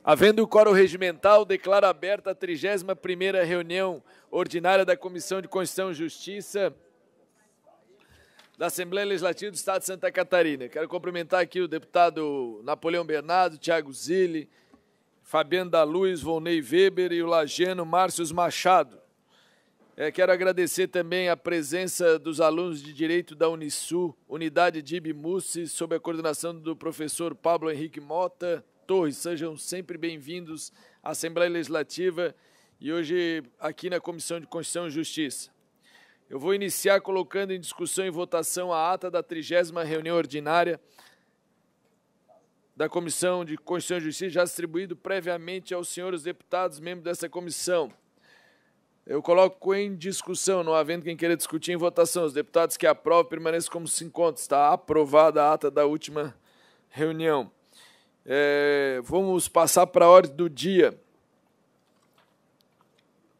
Havendo o quórum regimental, declaro aberta a 31ª reunião ordinária da Comissão de Constituição e Justiça da Assembleia Legislativa do Estado de Santa Catarina. Quero cumprimentar aqui o deputado Napoleão Bernardo, Thiago Zilli, Fabiano da Luz, Volney Weber e o lagiano Márcio Machado. Quero agradecer também a presença dos alunos de Direito da Unisul, Unidade de Ibimusse, sob a coordenação do professor Pablo Henrique Mota Torres. Sejam sempre bem-vindos à Assembleia Legislativa e hoje aqui na Comissão de Constituição e Justiça. Eu vou iniciar colocando em discussão e votação a ata da 30ª reunião ordinária da Comissão de Constituição e Justiça, já distribuído previamente aos senhores deputados, membros dessa comissão. Eu coloco em discussão, não havendo quem queira discutir em votação. Os deputados que aprovam permaneçam como se encontram. Está aprovada a ata da última reunião. Vamos passar para a ordem do dia.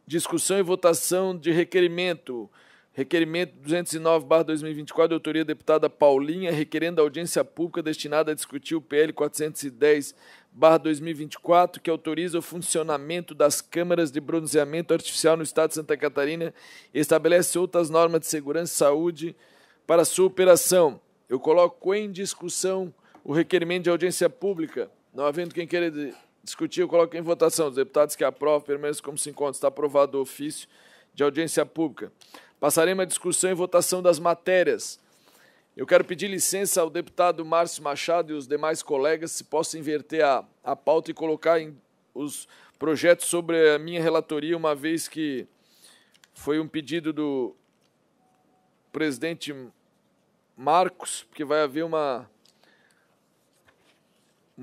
Discussão e votação de requerimento. Requerimento 209/2024, de autoria da deputada Paulinha, requerendo audiência pública destinada a discutir o PL 410/2024, que autoriza o funcionamento das câmaras de bronzeamento artificial no Estado de Santa Catarina e estabelece outras normas de segurança e saúde para sua operação. Eu coloco em discussão o requerimento de audiência pública. Não havendo quem queira discutir, eu coloco em votação. Os deputados que aprovam permanecem como se encontram. Está aprovado o ofício de audiência pública. Passaremos à discussão e votação das matérias. Eu quero pedir licença ao deputado Márcio Machado e os demais colegas se possam inverter a pauta e colocar os projetos sobre a minha relatoria, uma vez que foi um pedido do presidente Marcos, porque vai haver uma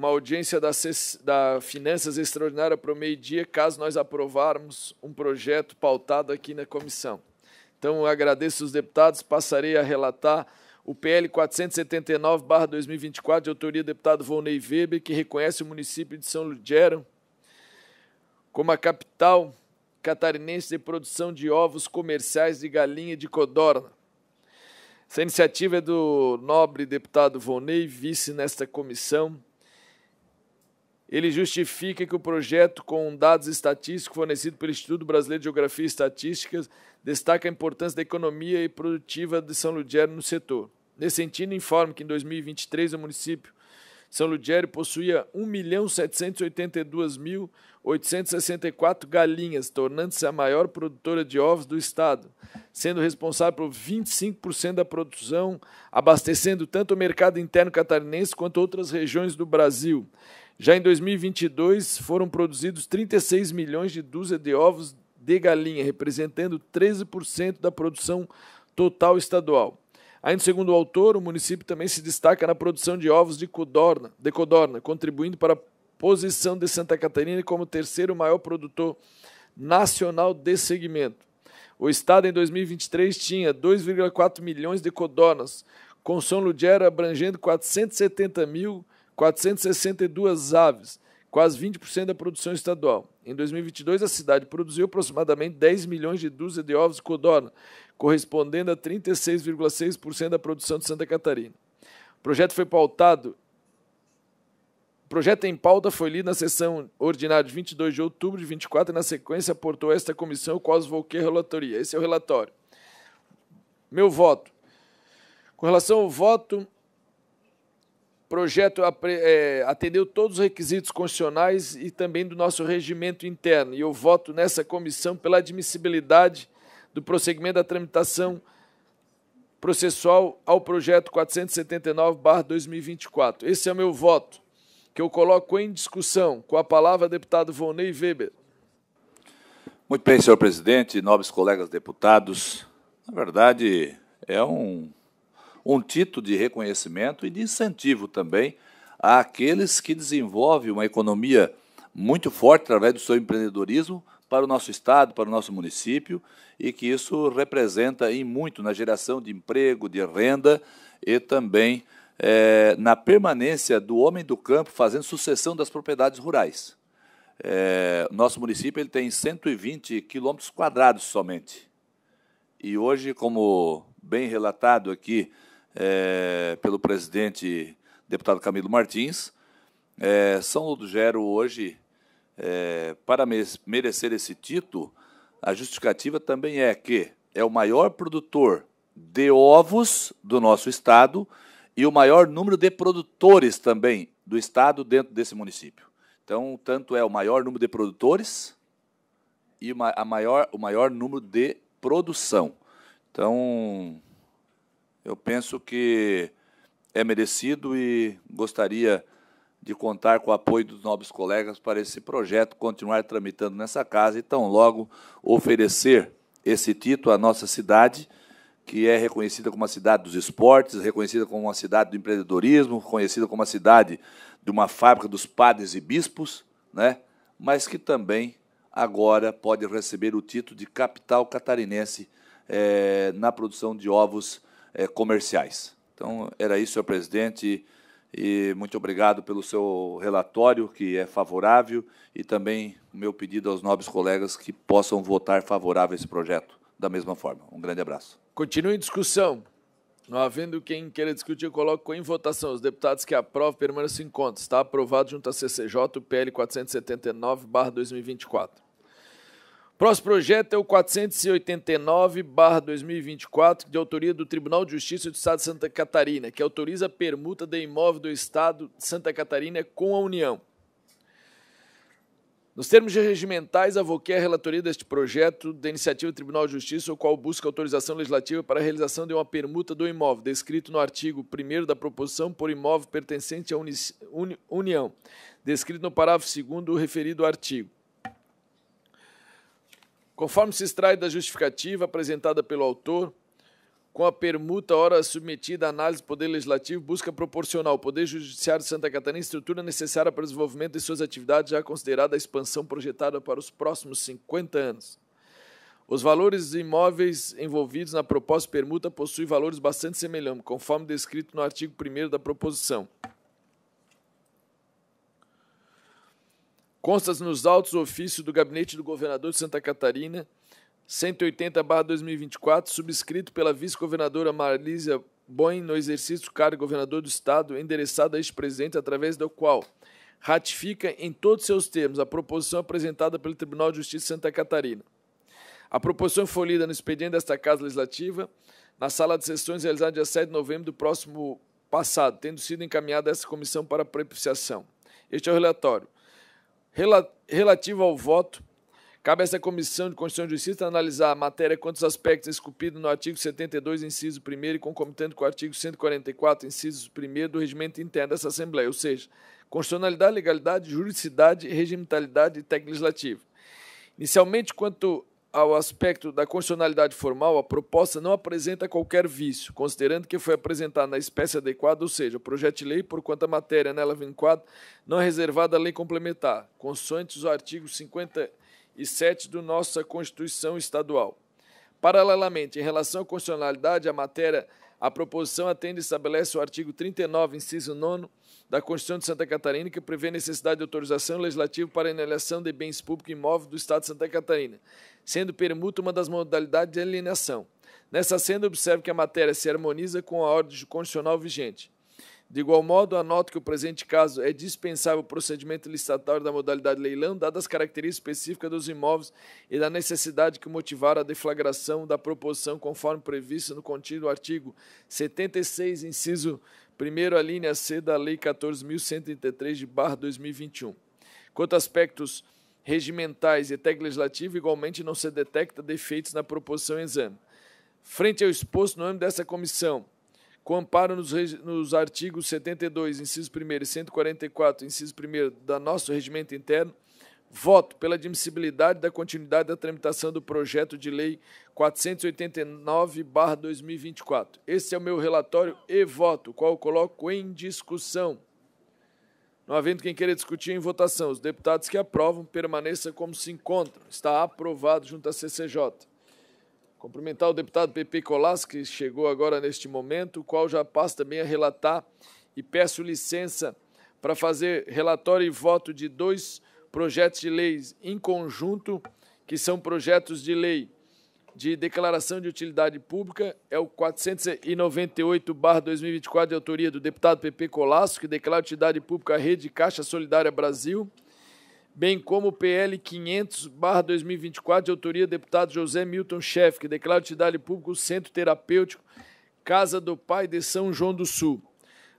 audiência da Finanças Extraordinária para o meio-dia, caso nós aprovarmos um projeto pautado aqui na comissão. Então, eu agradeço os deputados, passarei a relatar o PL 479/2024, de autoria do deputado Volney Weber, que reconhece o município de São Ludgero como a capital catarinense de produção de ovos comerciais de galinha de codorna. Essa iniciativa é do nobre deputado Volney, vice nesta comissão. Ele justifica que o projeto, com dados estatísticos fornecidos pelo Instituto Brasileiro de Geografia e Estatística, destaca a importância da economia e produtiva de São Ludgero no setor. Nesse sentido, informa que em 2023 o município de São Ludgero possuía 1.782.864 galinhas, tornando-se a maior produtora de ovos do estado, sendo responsável por 25% da produção, abastecendo tanto o mercado interno catarinense quanto outras regiões do Brasil. Já em 2022, foram produzidos 36 milhões de dúzias de ovos de galinha, representando 13% da produção total estadual. Ainda segundo o autor, o município também se destaca na produção de ovos de codorna, contribuindo para a posição de Santa Catarina como o terceiro maior produtor nacional desse segmento. O estado, em 2023, tinha 2,4 milhões de codornas, com São Ludgero abrangendo 470.462 aves, quase 20% da produção estadual. Em 2022, a cidade produziu aproximadamente 10 milhões de dúzias de ovos de codorna, correspondendo a 36,6% da produção de Santa Catarina. O projeto em pauta foi lido na sessão ordinária de 22 de outubro de 24 e, na sequência, aportou esta comissão, qual voquei a relatoria. Esse é o relatório. Meu voto. Com relação ao voto, o projeto atendeu todos os requisitos constitucionais e também do nosso regimento interno. E eu voto nessa comissão pela admissibilidade do prosseguimento da tramitação processual ao projeto 479/2024. Esse é o meu voto, que eu coloco em discussão. Com a palavra, deputado Volney Weber. Muito bem, senhor presidente, nobres colegas deputados. Na verdade, é um título de reconhecimento e de incentivo também àqueles que desenvolvem uma economia muito forte através do seu empreendedorismo para o nosso estado, para o nosso município, e que isso representa em muito na geração de emprego, de renda e também na permanência do homem do campo fazendo sucessão das propriedades rurais. Nosso município ele tem 120 quilômetros quadrados somente. E hoje, como bem relatado aqui pelo presidente deputado Camilo Martins, São Ludgero hoje para merecer esse título, a justificativa também é que é o maior produtor de ovos do nosso estado e o maior número de produtores também do estado dentro desse município. Então, tanto é o maior número de produtores e o maior número de produção. Então, eu penso que é merecido e gostaria de contar com o apoio dos nobres colegas para esse projeto continuar tramitando nessa casa e, tão logo, oferecer esse título à nossa cidade, que é reconhecida como a cidade dos esportes, reconhecida como uma cidade do empreendedorismo, reconhecida como a cidade de uma fábrica dos padres e bispos, né? Mas que também agora pode receber o título de capital catarinense na produção de ovos comerciais. Então, era isso, senhor presidente, e muito obrigado pelo seu relatório, que é favorável, e também o meu pedido aos nobres colegas que possam votar favorável a esse projeto da mesma forma. Um grande abraço. Continua em discussão. Não havendo quem queira discutir, eu coloco em votação. Os deputados que aprovam permaneçam em conta. Está aprovado junto à CCJ o PL 479/2024. Próximo projeto é o 489/2024, de autoria do Tribunal de Justiça do Estado de Santa Catarina, que autoriza a permuta de imóvel do Estado de Santa Catarina com a União. Nos termos regimentais, avoquei a relatoria deste projeto da iniciativa do Tribunal de Justiça, o qual busca autorização legislativa para a realização de uma permuta do imóvel, descrito no artigo 1º da proposição, por imóvel pertencente à União, descrito no parágrafo 2º do referido artigo. Conforme se extrai da justificativa apresentada pelo autor, com a permuta ora submetida à análise do Poder Legislativo, busca proporcionar ao Poder Judiciário de Santa Catarina a estrutura necessária para o desenvolvimento de suas atividades, já considerada a expansão projetada para os próximos 50 anos. Os valores imóveis envolvidos na proposta de permuta possuem valores bastante semelhantes, conforme descrito no artigo 1º da proposição. Consta nos autos o ofício do Gabinete do Governador de Santa Catarina, 180/2024, subscrito pela vice-governadora Marlísia Boim, no exercício do cargo de governador do Estado, endereçado a este presidente, através do qual ratifica em todos seus termos a proposição apresentada pelo Tribunal de Justiça de Santa Catarina. A proposição foi lida no expediente desta Casa Legislativa, na sala de sessões realizada dia 7 de novembro do próximo passado, tendo sido encaminhada a essa comissão para apreciação. Este é o relatório. Relativo ao voto, cabe a essa Comissão de Constituição e Justiça analisar a matéria quanto aos aspectos esculpidos no artigo 72, inciso 1º, e concomitante com o artigo 144, inciso 1º do Regimento Interno dessa Assembleia, ou seja, constitucionalidade, legalidade, juridicidade, regimentalidade e técnica legislativa. Inicialmente, quanto ao aspecto da constitucionalidade formal, a proposta não apresenta qualquer vício, considerando que foi apresentada na espécie adequada, ou seja, o projeto de lei, por quanto a matéria nela vinculada, não é reservada à lei complementar, consoante os artigos 57 da nossa Constituição Estadual. Paralelamente, em relação à constitucionalidade, a proposição atende e estabelece o artigo 39, inciso 9, da Constituição de Santa Catarina, que prevê a necessidade de autorização legislativa para a alienação de bens públicos e imóveis do Estado de Santa Catarina, sendo permuta uma das modalidades de alienação. Nessa senda, observo que a matéria se harmoniza com a ordem constitucional vigente. De igual modo, anoto que o presente caso é dispensável o procedimento licitatório da modalidade leilão, dadas as características específicas dos imóveis e da necessidade que motivaram a deflagração da proposição, conforme previsto no contido artigo 76, inciso 1º, a linha C da Lei 14.133/2021. Quanto a aspectos regimentais e técnico legislativo, igualmente não se detecta defeitos na proposição em exame. Frente ao exposto no âmbito dessa comissão, com amparo nos artigos 72, inciso 1º e 144, inciso 1º da nosso regimento interno, voto pela admissibilidade da continuidade da tramitação do projeto de lei 489/2024. Esse é o meu relatório e voto, o qual eu coloco em discussão. Não havendo quem queira discutir, em votação. Os deputados que aprovam permaneçam como se encontram. Está aprovado junto à CCJ. Cumprimentar o deputado Pepe Colasso, que chegou agora neste momento, o qual já passo também a relatar e peço licença para fazer relatório e voto de 2 projetos de leis em conjunto, que são projetos de lei de declaração de utilidade pública, é o 498/2024, de autoria do deputado Pepe Colasso, que declara utilidade pública à Rede Caixa Solidária Brasil, bem como o PL 500/2024, de autoria do deputado José Milton Chefe, que declara de utilidade pública o Centro Terapêutico Casa do Pai de São João do Sul.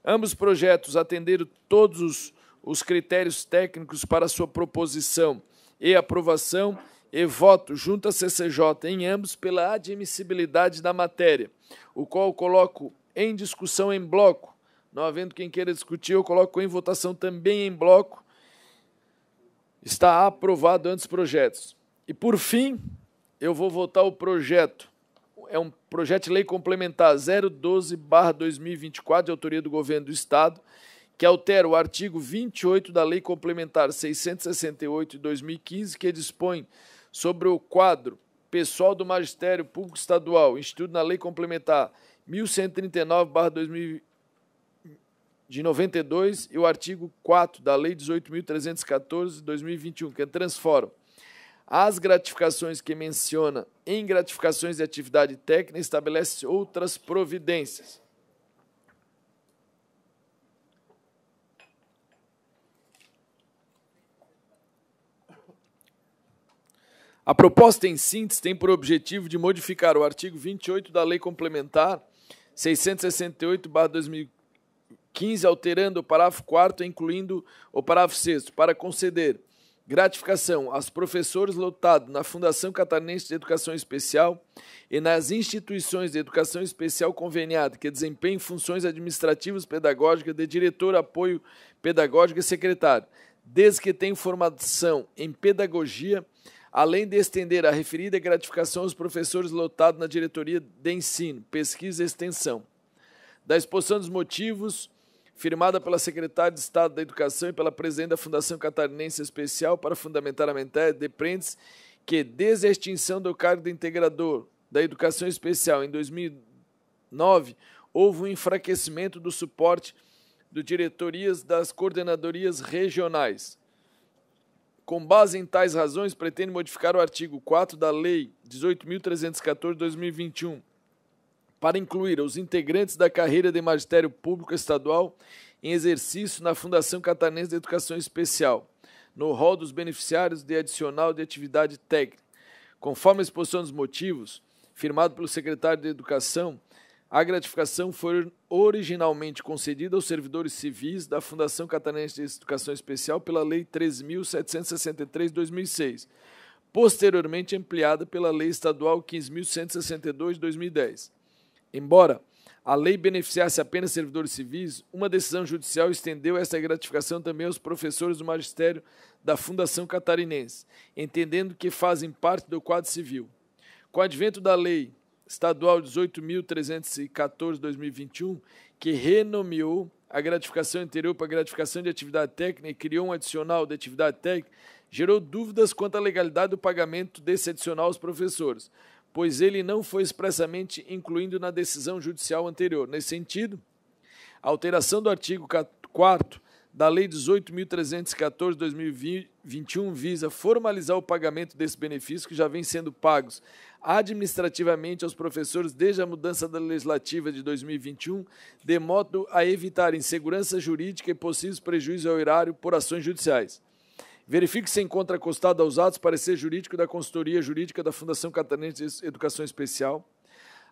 Ambos projetos atenderam todos os critérios técnicos para sua proposição e aprovação, e voto junto à CCJ em ambos pela admissibilidade da matéria, o qual coloco em discussão em bloco. Não havendo quem queira discutir, eu coloco em votação também em bloco. Está aprovado antes projetos. E, por fim, eu vou votar o projeto. É um projeto de lei complementar 012/2024, de autoria do Governo do Estado, que altera o artigo 28 da Lei Complementar 668 de 2015, que dispõe sobre o quadro pessoal do Magistério Público Estadual, instituído na Lei Complementar 1139/2020, de 92, e o artigo 4 da Lei 18.314 de 2021, que transforma as gratificações que menciona em gratificações de atividade técnica e estabelece outras providências. A proposta em síntese tem por objetivo de modificar o artigo 28 da Lei Complementar 668/2015, alterando o parágrafo 4º, incluindo o parágrafo 6º, para conceder gratificação aos professores lotados na Fundação Catarinense de Educação Especial e nas instituições de educação especial conveniada que desempenhem funções administrativas pedagógicas de diretor, apoio pedagógico e secretário, desde que tenham formação em pedagogia, além de estender a referida gratificação aos professores lotados na diretoria de ensino, pesquisa e extensão. Da exposição dos motivos, firmada pela Secretária de Estado da Educação e pela Presidente da Fundação Catarinense Especial para fundamentar a matéria, depreende-se que, desde a extinção do cargo de integrador da Educação Especial em 2009, houve um enfraquecimento do suporte de diretorias das coordenadorias regionais. Com base em tais razões, pretende modificar o artigo 4 da Lei 18.314 de 2021, para incluir os integrantes da carreira de magistério público estadual em exercício na Fundação Catarinense de Educação Especial, no rol dos beneficiários de adicional de atividade técnica. Conforme a exposição dos motivos, firmado pelo secretário de Educação, a gratificação foi originalmente concedida aos servidores civis da Fundação Catarinense de Educação Especial pela Lei 13.763 de 2006, posteriormente ampliada pela Lei Estadual 15.162 de 2010. Embora a lei beneficiasse apenas servidores civis, uma decisão judicial estendeu esta gratificação também aos professores do magistério da Fundação Catarinense, entendendo que fazem parte do quadro civil. Com o advento da Lei Estadual 18.314 de 2021, que renomeou a gratificação anterior para a gratificação de atividade técnica e criou um adicional de atividade técnica, gerou dúvidas quanto à legalidade do pagamento desse adicional aos professores, pois ele não foi expressamente incluído na decisão judicial anterior. Nesse sentido, a alteração do artigo 4º da Lei 18.314 de 2021 visa formalizar o pagamento desse benefício que já vem sendo pagos administrativamente aos professores desde a mudança da legislativa de 2021, de modo a evitar insegurança jurídica e possíveis prejuízos ao erário por ações judiciais. Verifique se encontra acostado aos atos parecer jurídico da consultoria jurídica da Fundação Catarinense de Educação Especial,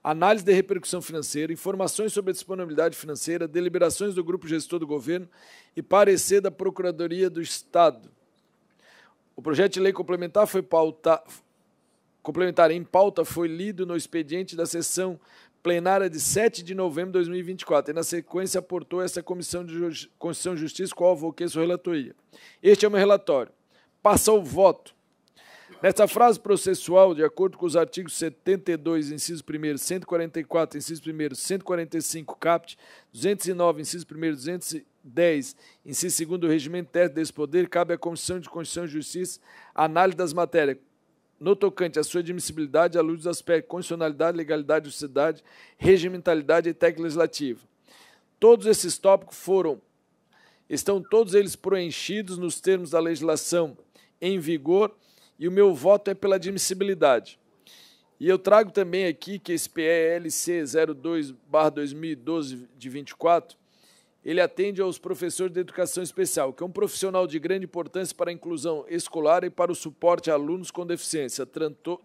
análise de repercussão financeira, informações sobre a disponibilidade financeira, deliberações do grupo gestor do governo e parecer da Procuradoria do Estado. O projeto de lei complementar em pauta foi lido no expediente da sessão plenária de 7 de novembro de 2024 e, na sequência, aportou essa Comissão de Constituição e Justiça, qual avoquei sua relatoria. Este é o meu relatório. Passa o voto. Nesta frase processual, de acordo com os artigos 72, inciso 1º, 144, inciso 1º, 145, caput, 209, inciso 1º, 210, inciso 2º do regimento interno desse poder, cabe à Comissão de Constituição e Justiça a análise das matérias no tocante à sua admissibilidade, à luz dos aspectos constitucionalidade, legalidade, justicidade, regimentalidade e técnica legislativa. Todos esses tópicos estão todos eles preenchidos nos termos da legislação em vigor e o meu voto é pela admissibilidade. E eu trago também aqui que esse PLC 02/2012 de 24, ele atende aos professores de educação especial, que é um profissional de grande importância para a inclusão escolar e para o suporte a alunos com deficiência,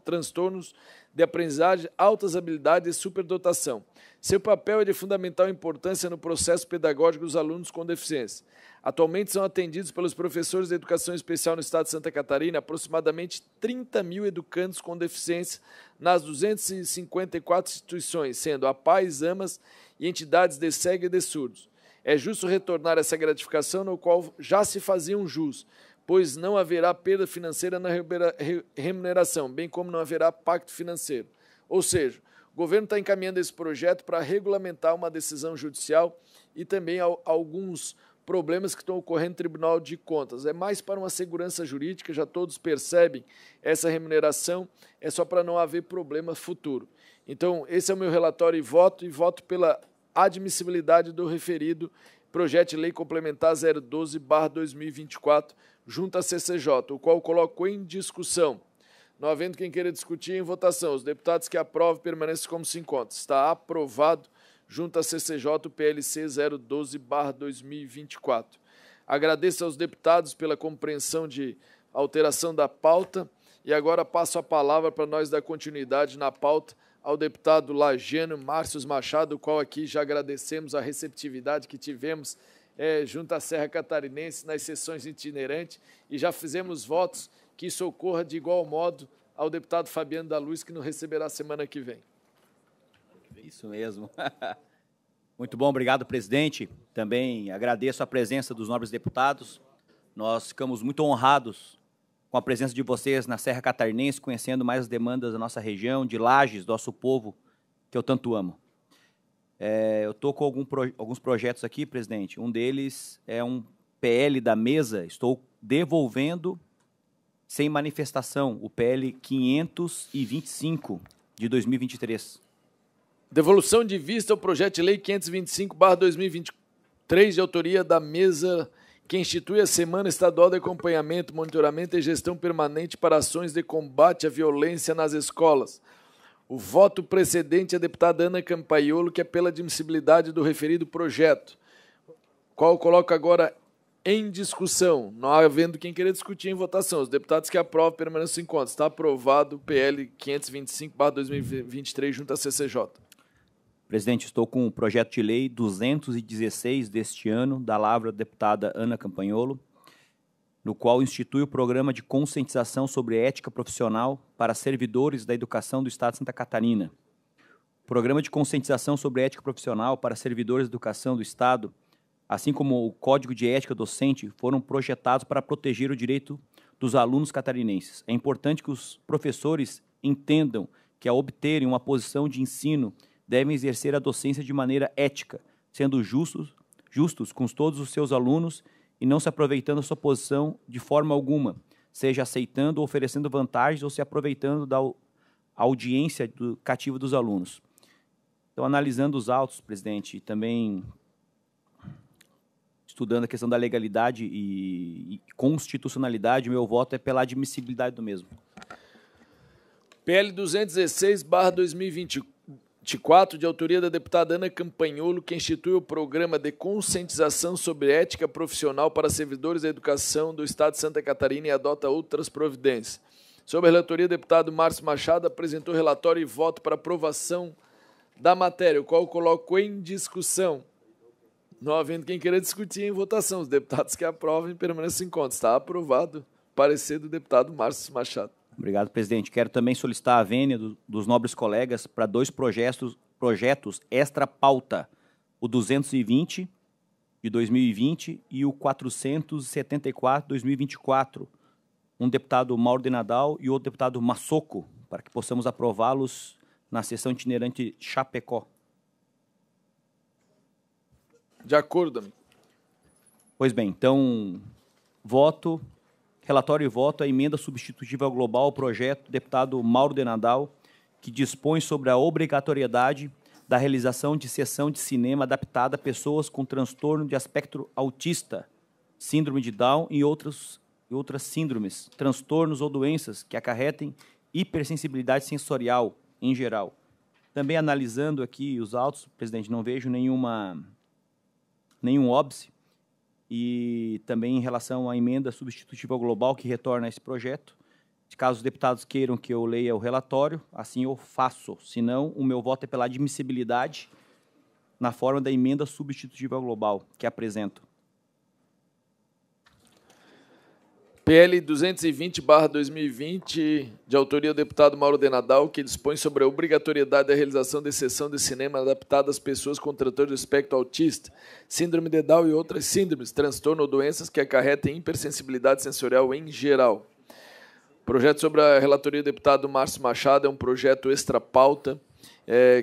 transtornos de aprendizagem, altas habilidades e superdotação. Seu papel é de fundamental importância no processo pedagógico dos alunos com deficiência. Atualmente são atendidos pelos professores de educação especial no estado de Santa Catarina aproximadamente 30 mil educandos com deficiência nas 254 instituições, sendo APAES, AMAs e entidades de cego e de surdos. É justo retornar essa gratificação no qual já se faziam jus, pois não haverá perda financeira na remuneração, bem como não haverá pacto financeiro. Ou seja, o governo está encaminhando esse projeto para regulamentar uma decisão judicial e também alguns problemas que estão ocorrendo no Tribunal de Contas. É mais para uma segurança jurídica, já todos percebem essa remuneração, é só para não haver problema futuro. Então, esse é o meu relatório e voto pela admissibilidade do referido projeto de lei complementar 012/2024, junto à CCJ, o qual coloco em discussão. Não havendo quem queira discutir, em votação. Os deputados que aprovam permanecem como se encontram. Está aprovado junto à CCJ o PLC 012/2024. Agradeço aos deputados pela compreensão de alteração da pauta e agora passo a palavra para nós dar continuidade na pauta ao deputado lagiano Márcio Machado, o qual aqui já agradecemos a receptividade que tivemos junto à Serra Catarinense nas sessões itinerantes e já fizemos votos que isso ocorra de igual modo ao deputado Fabiano da Luz, que nos receberá semana que vem. Isso mesmo. Muito bom, obrigado, presidente. Também agradeço a presença dos nobres deputados. Nós ficamos muito honrados com a presença de vocês na Serra Catarinense, conhecendo mais as demandas da nossa região, de Lages, do nosso povo, que eu tanto amo. Eu estou com alguns projetos aqui, presidente. Um deles é um PL da mesa, estou devolvendo sem manifestação, o PL 525 de 2023. Devolução de vista ao projeto de lei 525/2023, de autoria da mesa que institui a Semana Estadual de Acompanhamento, Monitoramento e Gestão Permanente para Ações de Combate à Violência nas Escolas. O voto precedente é a deputada Ana Campaiolo, que é pela admissibilidade do referido projeto, qual coloco agora em discussão. Não havendo quem queira discutir em votação. Os deputados que aprovam permanecem em conta. Está aprovado o PL 525/2023 junto à CCJ. Presidente, estou com o projeto de lei 216 deste ano, da lavra da deputada Ana Campaiolo, no qual institui o programa de conscientização sobre ética profissional para servidores da educação do Estado de Santa Catarina. O programa de conscientização sobre ética profissional para servidores da educação do Estado, assim como o Código de Ética Docente, foram projetados para proteger o direito dos alunos catarinenses. É importante que os professores entendam que, ao obterem uma posição de ensino, devem exercer a docência de maneira ética, sendo justos com todos os seus alunos e não se aproveitando da sua posição de forma alguma, seja aceitando ou oferecendo vantagens ou se aproveitando da audiência cativa dos alunos. Então, analisando os autos, presidente, e também estudando a questão da legalidade e constitucionalidade, meu voto é pela admissibilidade do mesmo. PL 216/2024, de autoria da deputada Ana Campaiolo, que institui o programa de conscientização sobre ética profissional para servidores da educação do Estado de Santa Catarina e adota outras providências. Sob a relatoria, o deputado Márcio Machado apresentou relatório e voto para aprovação da matéria, o qual coloco em discussão. Não havendo quem queira discutir em votação, os deputados que aprovem permanecem em conta. Está aprovado o parecer do deputado Márcio Machado. Obrigado, presidente. Quero também solicitar a vênia dos nobres colegas para dois projetos extra-pauta, o 220 de 2020 e o 474 de 2024. Um deputado Mauro de Nadal e outro deputado Massoco, para que possamos aprová-los na sessão itinerante Chapecó. De acordo, amigo. Pois bem, então, relatório e voto a emenda substitutiva global ao projeto do deputado Mauro de Nadal, que dispõe sobre a obrigatoriedade da realização de sessão de cinema adaptada a pessoas com transtorno de espectro autista, síndrome de Down e outras síndromes, transtornos ou doenças que acarretem hipersensibilidade sensorial em geral. Também analisando aqui os autos, presidente, não vejo nenhuma nenhum óbice. E também em relação à emenda substitutiva global que retorna a esse projeto, caso os deputados queiram que eu leia o relatório, assim eu faço. Senão, o meu voto é pela admissibilidade na forma da emenda substitutiva global que apresento. PL 220/2020, de autoria do deputado Mauro de Nadal, que dispõe sobre a obrigatoriedade da realização de sessão de cinema adaptada às pessoas com transtorno do espectro autista, síndrome de Down e outras síndromes, transtorno ou doenças que acarretem hipersensibilidade sensorial em geral. Projeto sobre a relatoria do deputado Márcio Machado é um projeto extra-pauta,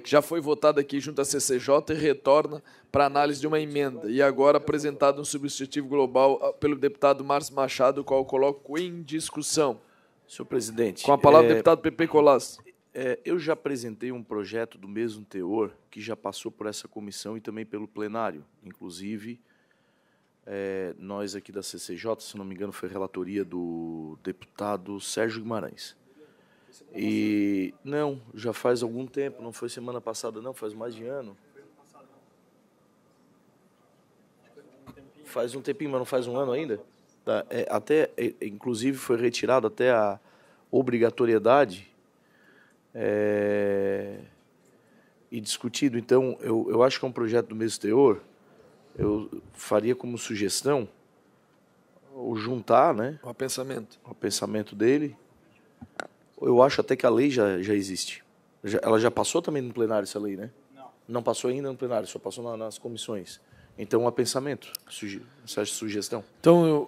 que já foi votado aqui junto à CCJ e retorna para análise de uma emenda. E agora apresentado um substitutivo global pelo deputado Márcio Machado, o qual eu coloco em discussão. Senhor presidente. Com a palavra o deputado Pepe Colasso. Eu já apresentei um projeto do mesmo teor que já passou por essa comissão e também pelo plenário. Inclusive, nós aqui da CCJ, se não me engano, foi relatoria do deputado Sérgio Guimarães. E não, já faz algum tempo, não foi semana passada não, faz mais de ano. Faz um tempinho, mas não faz um ano ainda. Tá, inclusive foi retirado até a obrigatoriedade e discutido. Então, eu acho que é um projeto do mesmo teor. Eu faria como sugestão o juntar, né, O pensamento. o pensamento dele. Eu acho até que a lei já existe. Ela já passou também no plenário, essa lei, né? Não. Não passou ainda no plenário, só passou nas comissões. Então, a pensamento, essa sugestão. Então,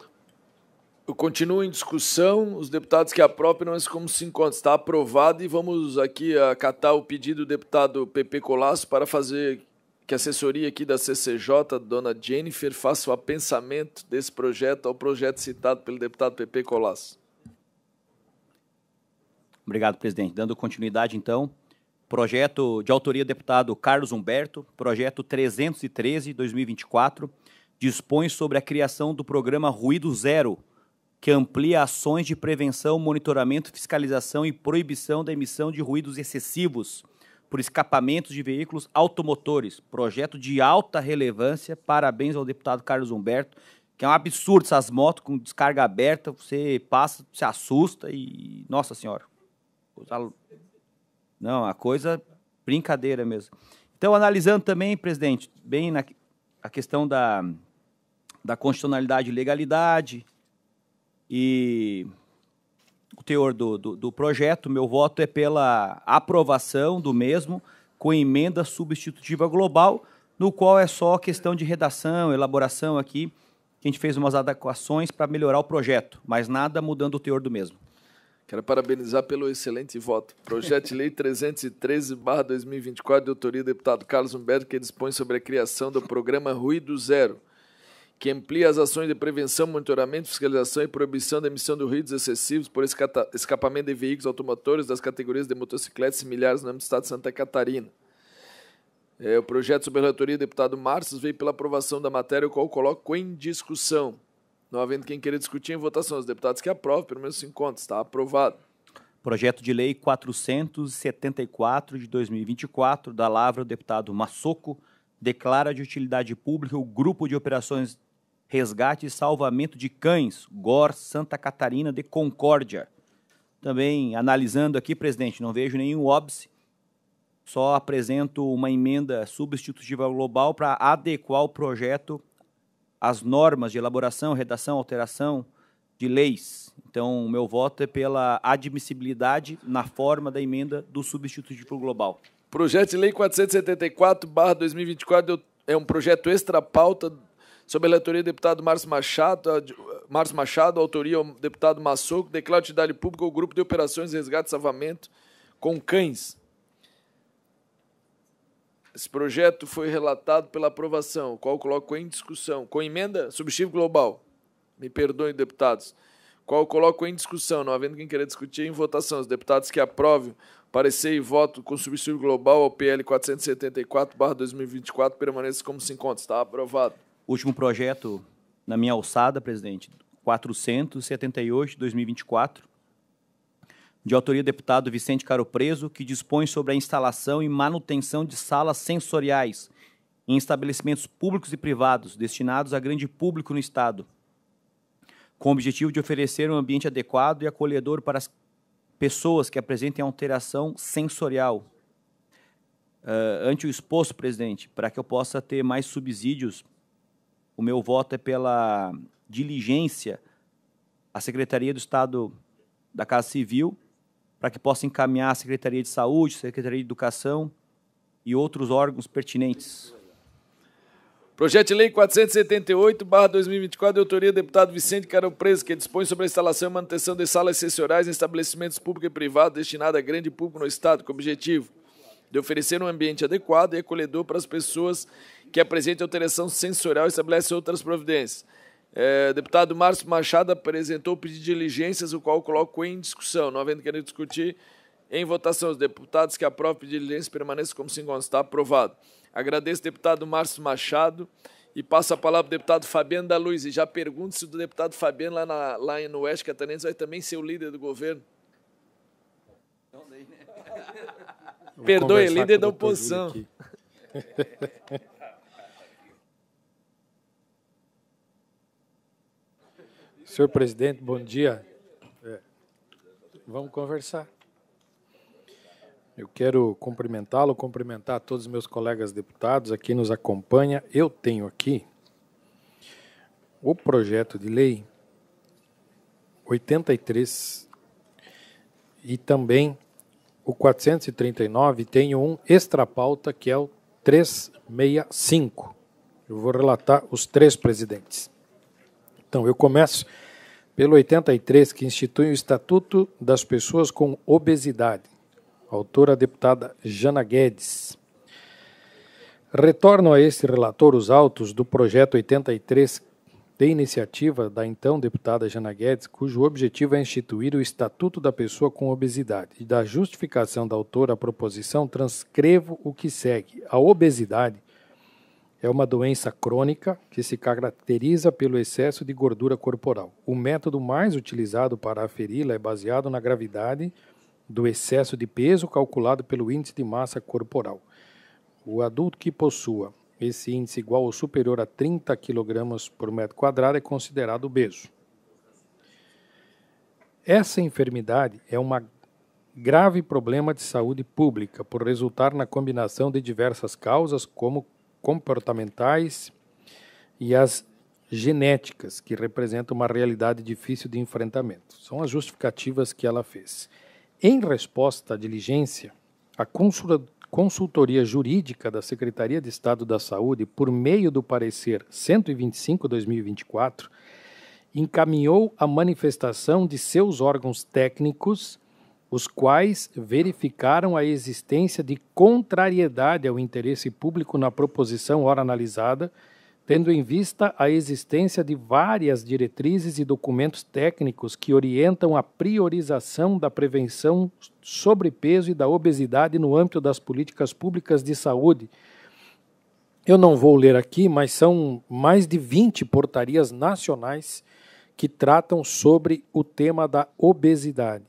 eu continuo em discussão. Os deputados que aprovam, mas como se encontra. Está aprovado e vamos aqui acatar o pedido do deputado Pepe Colasso para fazer que a assessoria aqui da CCJ, dona Jennifer, faça o apensamento desse projeto ao projeto citado pelo deputado Pepe Colasso. Obrigado, presidente. Dando continuidade, então, projeto de autoria do deputado Carlos Humberto, projeto 313/2024, dispõe sobre a criação do programa Ruído Zero, que amplia ações de prevenção, monitoramento, fiscalização e proibição da emissão de ruídos excessivos por escapamentos de veículos automotores. Projeto de alta relevância. Parabéns ao deputado Carlos Humberto, que é um absurdo essas motos com descarga aberta, você passa, se assusta e... Nossa Senhora. Não, a coisa brincadeira mesmo. Então, analisando também, presidente, bem a questão da constitucionalidade e legalidade e o teor do projeto, meu voto é pela aprovação do mesmo com emenda substitutiva global, no qual é só questão de redação, elaboração aqui, que a gente fez umas adequações para melhorar o projeto, mas nada mudando o teor do mesmo. Quero parabenizar pelo excelente voto. Projeto de Lei 313/2024, de autoria do deputado Carlos Humberto, que dispõe sobre a criação do programa Ruído Zero, que amplia as ações de prevenção, monitoramento, fiscalização e proibição da emissão de ruídos excessivos por escapamento de veículos automotores das categorias de motocicletas similares no âmbito do Estado de Santa Catarina. O projeto sobre a relatoria do deputado Márcio veio pela aprovação da matéria, o qual eu coloco em discussão. Não havendo quem queira discutir em votação, os deputados que aprovam, pelo menos 5 contos, está aprovado. Projeto de Lei 474 de 2024, da Lavra, o deputado Massoco, declara de utilidade pública o Grupo de Operações Resgate e Salvamento de Cães, GOR Santa Catarina de Concórdia. Também, analisando aqui, presidente, não vejo nenhum óbice, só apresento uma emenda substitutiva global para adequar o projeto às normas de elaboração, redação, alteração de leis. Então, o meu voto é pela admissibilidade na forma da emenda do substitutivo global. Projeto de Lei 474/2024 é um projeto extra-pauta sob a relatoria do deputado Márcio Machado, autoria do deputado Massoco, declara de utilidade pública o Grupo de Operações de Resgate e Salvamento com Cães. Esse projeto foi relatado pela aprovação, o qual eu coloco em discussão, com emenda substitutivo global. Me perdoem, deputados. Qual eu coloco em discussão, não havendo quem queira discutir em votação. Os deputados que aprovem, parecer e voto com substitutivo global ao PL 474/2024 permaneçam como se encontra. Está aprovado. Último projeto na minha alçada, presidente, 478/2024, de autoria do deputado Vicente Caro Preso, que dispõe sobre a instalação e manutenção de salas sensoriais em estabelecimentos públicos e privados destinados a grande público no Estado, com o objetivo de oferecer um ambiente adequado e acolhedor para as pessoas que apresentem alteração sensorial. Ante o exposto, presidente, para que eu possa ter mais subsídios, o meu voto é pela diligência à Secretaria do Estado da Casa Civil, para que possa encaminhar a Secretaria de Saúde, Secretaria de Educação e outros órgãos pertinentes. Projeto de Lei 478/2024, de autoria do deputado Vicente Carão Preso, que dispõe sobre a instalação e manutenção de salas sensoriais em estabelecimentos públicos e privados destinados a grande público no Estado, com o objetivo de oferecer um ambiente adequado e acolhedor para as pessoas que apresentem alteração sensorial e estabelece outras providências. Deputado Márcio Machado apresentou o pedido de diligências, o qual eu coloco em discussão. Não havendo querido discutir, em votação, os deputados que aprovam o pedido de diligência permaneçam como se constar aprovado. Agradeço ao deputado Márcio Machado e passo a palavra ao deputado Fabiano da Luz. E já pergunto se o deputado Fabiano, lá no Oeste Catarinense, vai também ser o líder do governo. Perdoe, líder da oposição. Senhor presidente, bom dia. Vamos conversar. Eu quero cumprimentar todos os meus colegas deputados, a quem nos acompanha. Eu tenho aqui o projeto de lei 83 e também o 439, tenho um extra-pauta que é o 365. Eu vou relatar os três, presidentes. Então, eu começo pelo 83, que institui o Estatuto das Pessoas com Obesidade. Autora a deputada Jana Guedes. Retorno a este relator os autos do projeto 83, de iniciativa da então deputada Jana Guedes, cujo objetivo é instituir o Estatuto da Pessoa com Obesidade. E da justificação da autora à proposição, transcrevo o que segue. A obesidade é uma doença crônica que se caracteriza pelo excesso de gordura corporal. O método mais utilizado para aferi-la é baseado na gravidade do excesso de peso calculado pelo índice de massa corporal. O adulto que possua esse índice igual ou superior a 30 kg por metro quadrado é considerado obeso. Essa enfermidade é um grave problema de saúde pública por resultar na combinação de diversas causas, como comportamentais e as genéticas, que representam uma realidade difícil de enfrentamento. São as justificativas que ela fez. Em resposta à diligência, a consultoria jurídica da Secretaria de Estado da Saúde, por meio do parecer 125/2024, encaminhou a manifestação de seus órgãos técnicos, os quais verificaram a existência de contrariedade ao interesse público na proposição ora analisada, tendo em vista a existência de várias diretrizes e documentos técnicos que orientam a priorização da prevenção sobrepeso e da obesidade no âmbito das políticas públicas de saúde. Eu não vou ler aqui, mas são mais de 20 portarias nacionais que tratam sobre o tema da obesidade.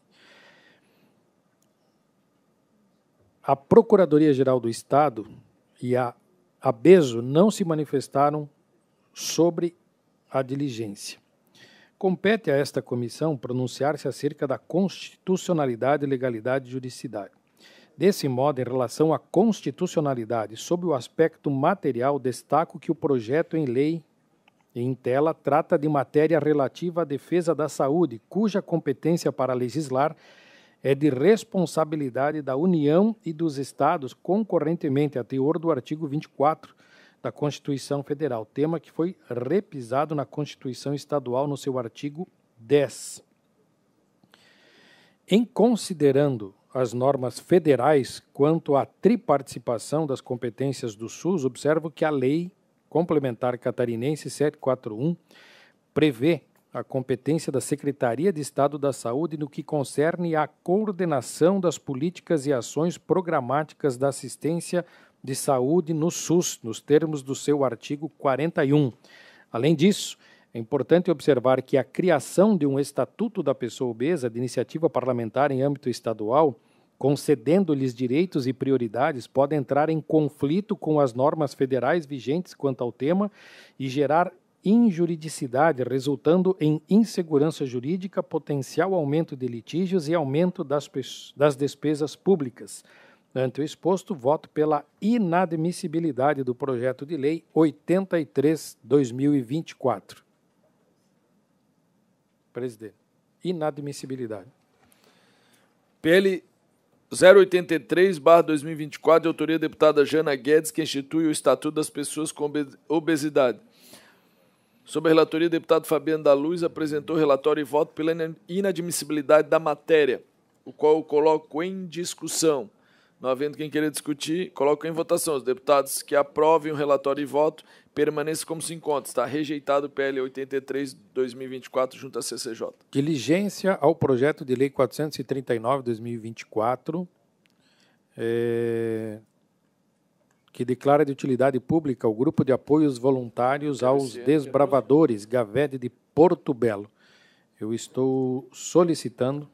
A Procuradoria-Geral do Estado e a ABESO não se manifestaram sobre a diligência. Compete a esta comissão pronunciar-se acerca da constitucionalidade, legalidade e juridicidade. Desse modo, em relação à constitucionalidade, sob o aspecto material, destaco que o projeto em lei em tela trata de matéria relativa à defesa da saúde, cuja competência para legislar é de responsabilidade da União e dos Estados, concorrentemente a teor do artigo 24 da Constituição Federal, tema que foi repisado na Constituição Estadual no seu artigo 10. Em considerando as normas federais quanto à triparticipação das competências do SUS, observo que a Lei Complementar Catarinense 741 prevê a competência da Secretaria de Estado da Saúde no que concerne à coordenação das políticas e ações programáticas da assistência de saúde no SUS, nos termos do seu artigo 41. Além disso, é importante observar que a criação de um Estatuto da Pessoa Obesa, de iniciativa parlamentar em âmbito estadual, concedendo-lhes direitos e prioridades, pode entrar em conflito com as normas federais vigentes quanto ao tema e gerar injuridicidade, resultando em insegurança jurídica, potencial aumento de litígios e aumento das despesas públicas. Ante o exposto, voto pela inadmissibilidade do projeto de lei 83/2024. Presidente, inadmissibilidade. PL 083/2024, de autoria da deputada Jana Guedes, que institui o Estatuto das Pessoas com Obesidade. Sob a relatoria, o deputado Fabiano da Luz apresentou relatório e voto pela inadmissibilidade da matéria, o qual eu coloco em discussão. Não havendo quem queira discutir, coloco em votação. Os deputados que aprovem o relatório e voto permaneçam como se encontra. Está rejeitado o PL 83/2024 junto à CCJ. Diligência ao projeto de lei 439/2024, que declara de utilidade pública o grupo de apoios voluntários aos desbravadores Gavede de Porto Belo. Eu estou solicitando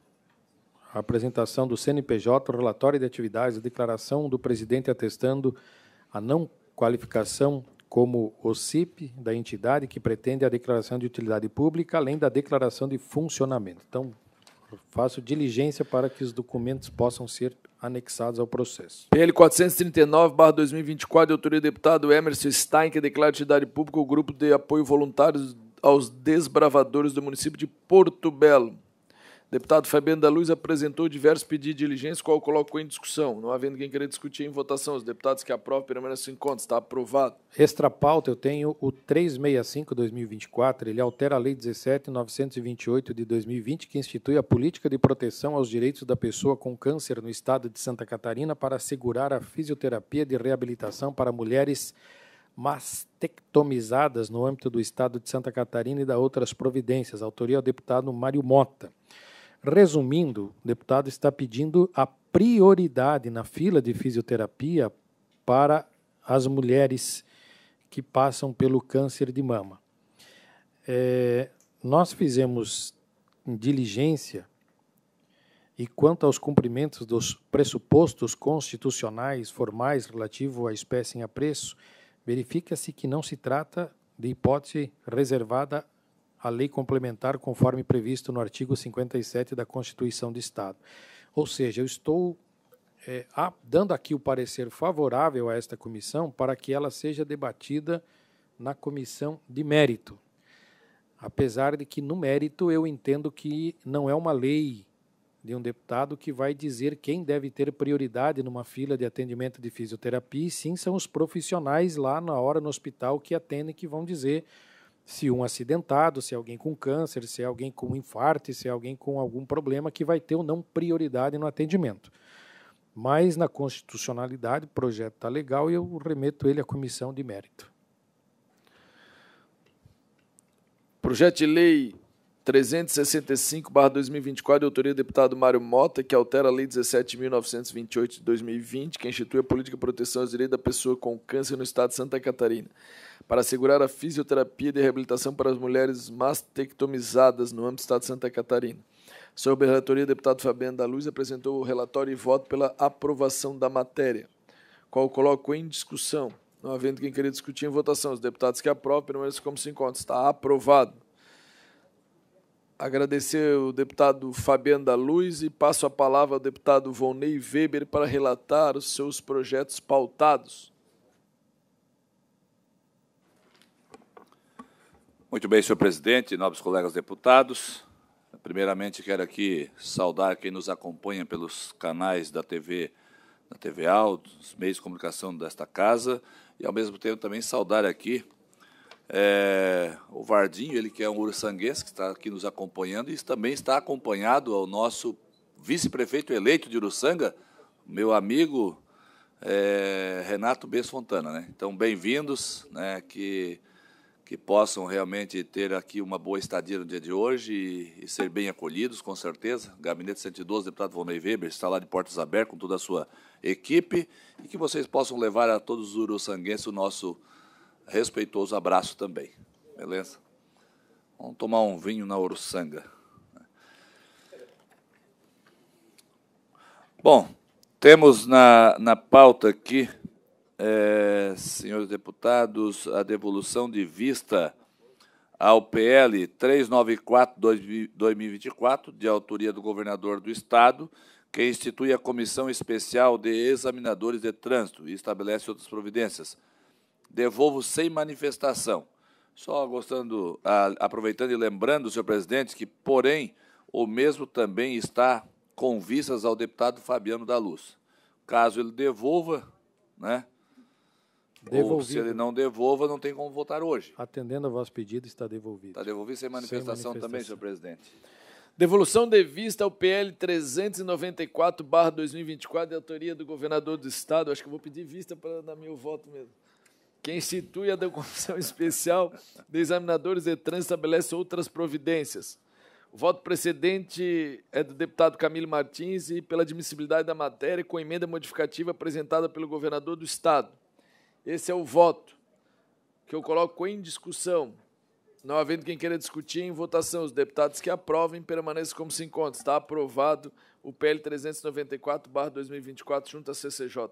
a apresentação do CNPJ, o relatório de atividades, a declaração do presidente atestando a não qualificação como OCIP da entidade que pretende a declaração de utilidade pública, além da declaração de funcionamento. Então, faço diligência para que os documentos possam ser anexados ao processo. PL 439/2024, de autoria do deputado Emerson Stein, que declara de utilidade pública o grupo de apoio voluntários aos desbravadores do município de Porto Belo. Deputado Fabiano da Luz apresentou diversos pedidos de diligência, qual colocou em discussão. Não havendo quem queira discutir em votação, os deputados que aprovam permanecem em conta. Está aprovado. Extra pauta, eu tenho o 365/2024, ele altera a Lei 17.928 de 2020, que institui a política de proteção aos direitos da pessoa com câncer no estado de Santa Catarina para assegurar a fisioterapia de reabilitação para mulheres mastectomizadas no âmbito do estado de Santa Catarina e da outras providências. Autoria ao deputado Mário Mota. Resumindo, o deputado está pedindo a prioridade na fila de fisioterapia para as mulheres que passam pelo câncer de mama. Nós fizemos diligência e quanto aos cumprimentos dos pressupostos constitucionais formais relativo à espécie em apreço, verifica-se que não se trata de hipótese reservada a lei complementar conforme previsto no artigo 57 da Constituição do Estado. Ou seja, eu estou dando aqui o parecer favorável a esta comissão para que ela seja debatida na comissão de mérito. Apesar de que, no mérito, eu entendo que não é uma lei de um deputado que vai dizer quem deve ter prioridade numa fila de atendimento de fisioterapia, e sim são os profissionais lá na hora no hospital que atendem que vão dizer se um acidentado, se é alguém com câncer, se é alguém com infarto, se é alguém com algum problema que vai ter ou não prioridade no atendimento. Mas na constitucionalidade o projeto está legal e eu remeto ele à comissão de mérito. Projeto de lei 365/2024, de autoria do deputado Mário Mota, que altera a lei 17.928 de 2020, que institui a política de proteção aos direitos da pessoa com câncer no estado de Santa Catarina, para assegurar a fisioterapia de reabilitação para as mulheres mastectomizadas no âmbito do estado de Santa Catarina. Sob a relatoria, o deputado Fabiano da Luz apresentou o relatório e voto pela aprovação da matéria, qual coloco em discussão. Não havendo quem queira discutir em votação, os deputados que aprovam permanecem como se encontra. Está aprovado. Agradecer o deputado Fabiano da Luz e passo a palavra ao deputado Volney Weber para relatar os seus projetos pautados. Muito bem, senhor presidente, nobres colegas deputados. Primeiramente, quero aqui saudar quem nos acompanha pelos canais da TV AL, dos meios de comunicação desta casa, e, ao mesmo tempo, também saudar aqui o Vardinho, ele que é um uruçanguense, que está aqui nos acompanhando, e também está acompanhado ao nosso vice-prefeito eleito de Uruçanga, meu amigo Renato Bess Fontana, né? Então, bem-vindos, né, que possam realmente ter aqui uma boa estadia no dia de hoje e ser bem acolhidos, com certeza. Gabinete 112, deputado Volney Weber, está lá de portas abertas com toda a sua equipe, e que vocês possam levar a todos os uruçanguenses o nosso respeitoso abraço também. Beleza? Vamos tomar um vinho na Uruçanga. Bom, temos na pauta aqui, senhores deputados, a devolução de vista ao PL 394/2024, de autoria do governador do Estado, que institui a Comissão Especial de Examinadores de Trânsito e estabelece outras providências. Devolvo sem manifestação. Só aproveitando e lembrando, senhor presidente, que, porém, o mesmo também está com vistas ao deputado Fabiano da Luz. Caso ele devolva, né? Ou se ele não devolva, não tem como votar hoje. Atendendo ao vosso pedido, está devolvido. Está devolvido sem manifestação também, senhor presidente. Devolução de vista ao PL 394/2024, de autoria do governador do Estado. Acho que eu vou pedir vista para dar meu voto mesmo. Que institui a Comissão Especial de Examinadores de Trânsito e estabelece outras providências. O voto precedente é do deputado Camilo Martins e pela admissibilidade da matéria com emenda modificativa apresentada pelo governador do Estado. Esse é o voto que eu coloco em discussão. Não havendo quem queira discutir, em votação. Os deputados que aprovem permaneçam como se encontra. Está aprovado o PL 394/2024 junto à CCJ.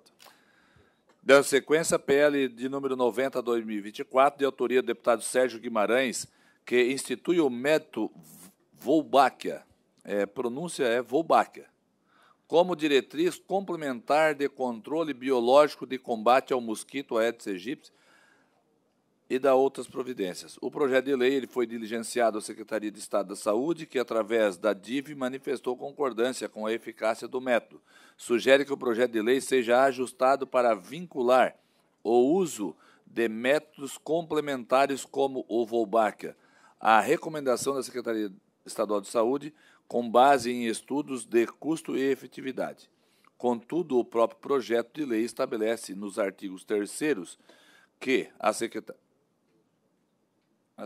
Dando sequência, PL de número 90/2024, de autoria do deputado Sérgio Guimarães, que institui o método Wolbachia, pronúncia é Wolbachia, como diretriz complementar de controle biológico de combate ao mosquito Aedes aegypti e da outras providências. O projeto de lei ele foi diligenciado à Secretaria de Estado da Saúde, que, através da DIV, manifestou concordância com a eficácia do método. Sugere que o projeto de lei seja ajustado para vincular o uso de métodos complementares como o Wolbachia à recomendação da Secretaria Estadual de Saúde, com base em estudos de custo e efetividade. Contudo, o próprio projeto de lei estabelece nos artigos 3º que a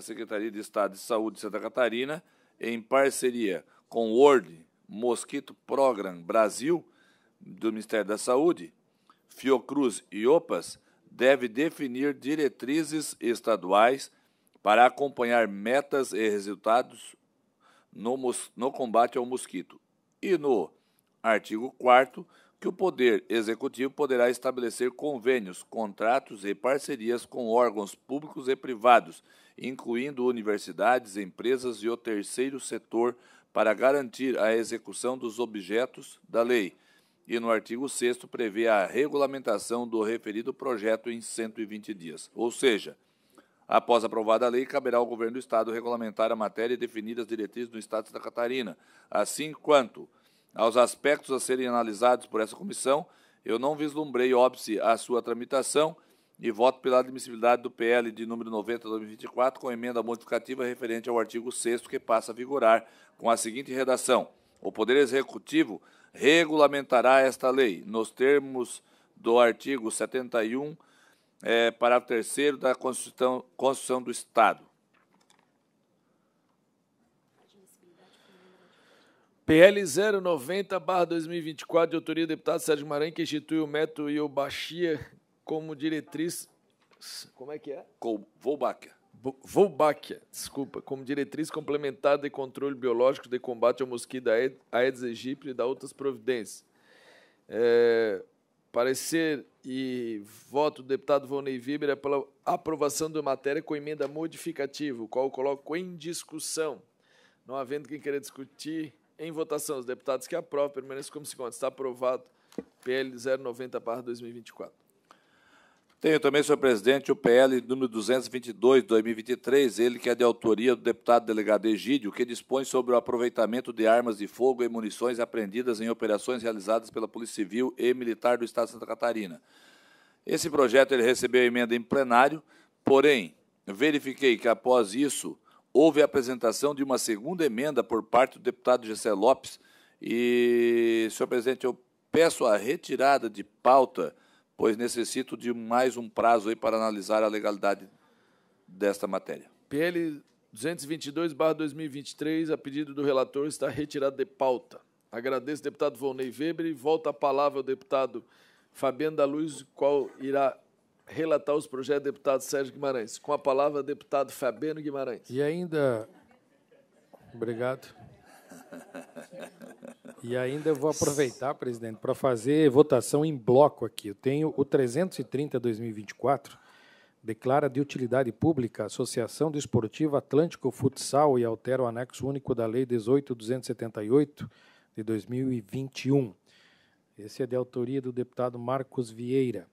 Secretaria de Estado de Saúde de Santa Catarina, em parceria com o World Mosquito Program Brasil, do Ministério da Saúde, Fiocruz e OPAS, deve definir diretrizes estaduais para acompanhar metas e resultados no combate ao mosquito. E no artigo 4º, que o Poder Executivo poderá estabelecer convênios, contratos e parcerias com órgãos públicos e privados, incluindo universidades, empresas e o terceiro setor, para garantir a execução dos objetos da lei. E no artigo 6º prevê a regulamentação do referido projeto em 120 dias. Ou seja, após aprovada a lei, caberá ao governo do Estado regulamentar a matéria e definir as diretrizes do Estado de Santa Catarina. Assim quanto aos aspectos a serem analisados por essa comissão, eu não vislumbrei óbice a sua tramitação e voto pela admissibilidade do PL de número 90/2024 com emenda modificativa referente ao artigo 6º, que passa a vigorar com a seguinte redação: o Poder Executivo regulamentará esta lei nos termos do artigo 71, parágrafo 3º da Constituição do Estado. PL 090/2024, de autoria do deputado Sérgio Guimarães, que institui o método Wolbachia como diretriz... Como é que é? Wolbachia. Wolbachia, desculpa, como diretriz complementar de controle biológico de combate ao mosquito Aedes aegypti e da outras providências. Parecer e voto do deputado Volney Weber é pela aprovação da matéria com emenda modificativa, o qual eu coloco em discussão. Não havendo quem queira discutir, em votação, os deputados que aprovam permaneçam como se encontra. Está aprovado PL 090/2024. Tenho também, senhor presidente, o PL número 222, de 2023, ele que é de autoria do deputado delegado Egídio, que dispõe sobre o aproveitamento de armas de fogo e munições apreendidas em operações realizadas pela Polícia Civil e Militar do Estado de Santa Catarina. Esse projeto ele recebeu emenda em plenário, porém, verifiquei que após isso houve a apresentação de uma segunda emenda por parte do deputado Gessé Lopes e, senhor presidente, eu peço a retirada de pauta, pois necessito de mais um prazo aí para analisar a legalidade desta matéria. PL 222/2023, a pedido do relator, está retirado de pauta. Agradeço ao deputado Volney Weber e volta a palavra ao deputado Fabiano da Luz, qual irá relatar os projetos do deputado Sérgio Guimarães. Com a palavra, deputado Fabiano Guimarães. E ainda... Obrigado. E ainda eu vou aproveitar, presidente, para fazer votação em bloco aqui. Eu tenho o 330/2024, declara de utilidade pública a Associação Desportiva Atlântico Futsal e altera o anexo único da Lei 18.278 de 2021. Esse é de autoria do deputado Marcos Vieira.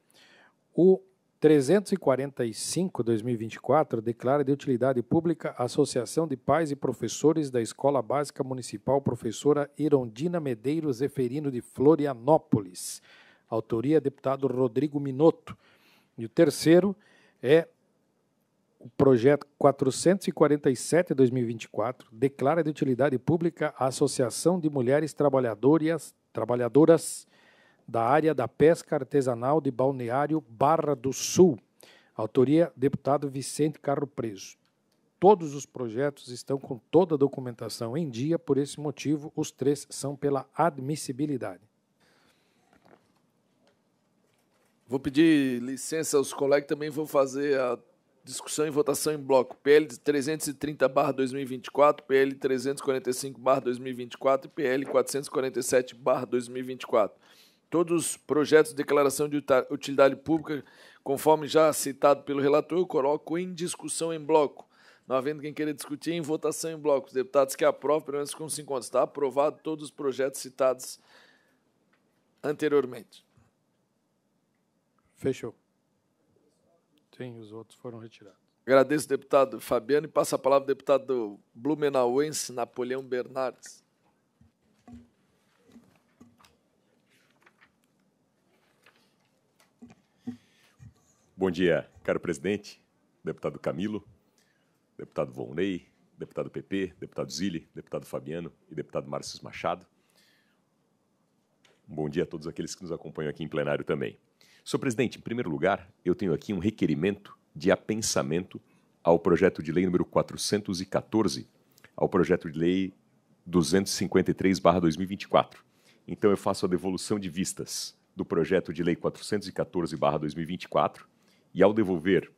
O 345/2024 declara de utilidade pública a Associação de Pais e Professores da Escola Básica Municipal Professora Irondina Medeiros Zeferino de Florianópolis. Autoria deputado Rodrigo Minotto. E o terceiro é o projeto 447/2024, declara de utilidade pública a Associação de Mulheres Trabalhadoras da área da pesca artesanal de Balneário Barra do Sul. Autoria, deputado Vicente Carro Preso. Todos os projetos estão com toda a documentação em dia, por esse motivo, os três são pela admissibilidade. Vou pedir licença aos colegas, também vou fazer a discussão e votação em bloco. PL 330/2024, PL 345/2024 e PL 447/2024. Todos os projetos de declaração de utilidade pública, conforme já citado pelo relator, eu coloco em discussão em bloco. Não havendo quem queira discutir, em votação em bloco. Os deputados que aprovam, permaneçam como se encontram. Está aprovado todos os projetos citados anteriormente. Fechou. Sim, os outros foram retirados. Agradeço, deputado Fabiano, e passo a palavra ao deputado blumenauense Napoleão Bernardes. Bom dia, caro presidente, deputado Camilo, deputado Volney, deputado PP, deputado Zilli, deputado Fabiano e deputado Márcio Machado. Bom dia a todos aqueles que nos acompanham aqui em plenário também. Senhor presidente, em primeiro lugar, eu tenho aqui um requerimento de apensamento ao projeto de lei número 414, ao projeto de lei 253/2024. Então, eu faço a devolução de vistas do projeto de lei 414/2024 e, ao devolver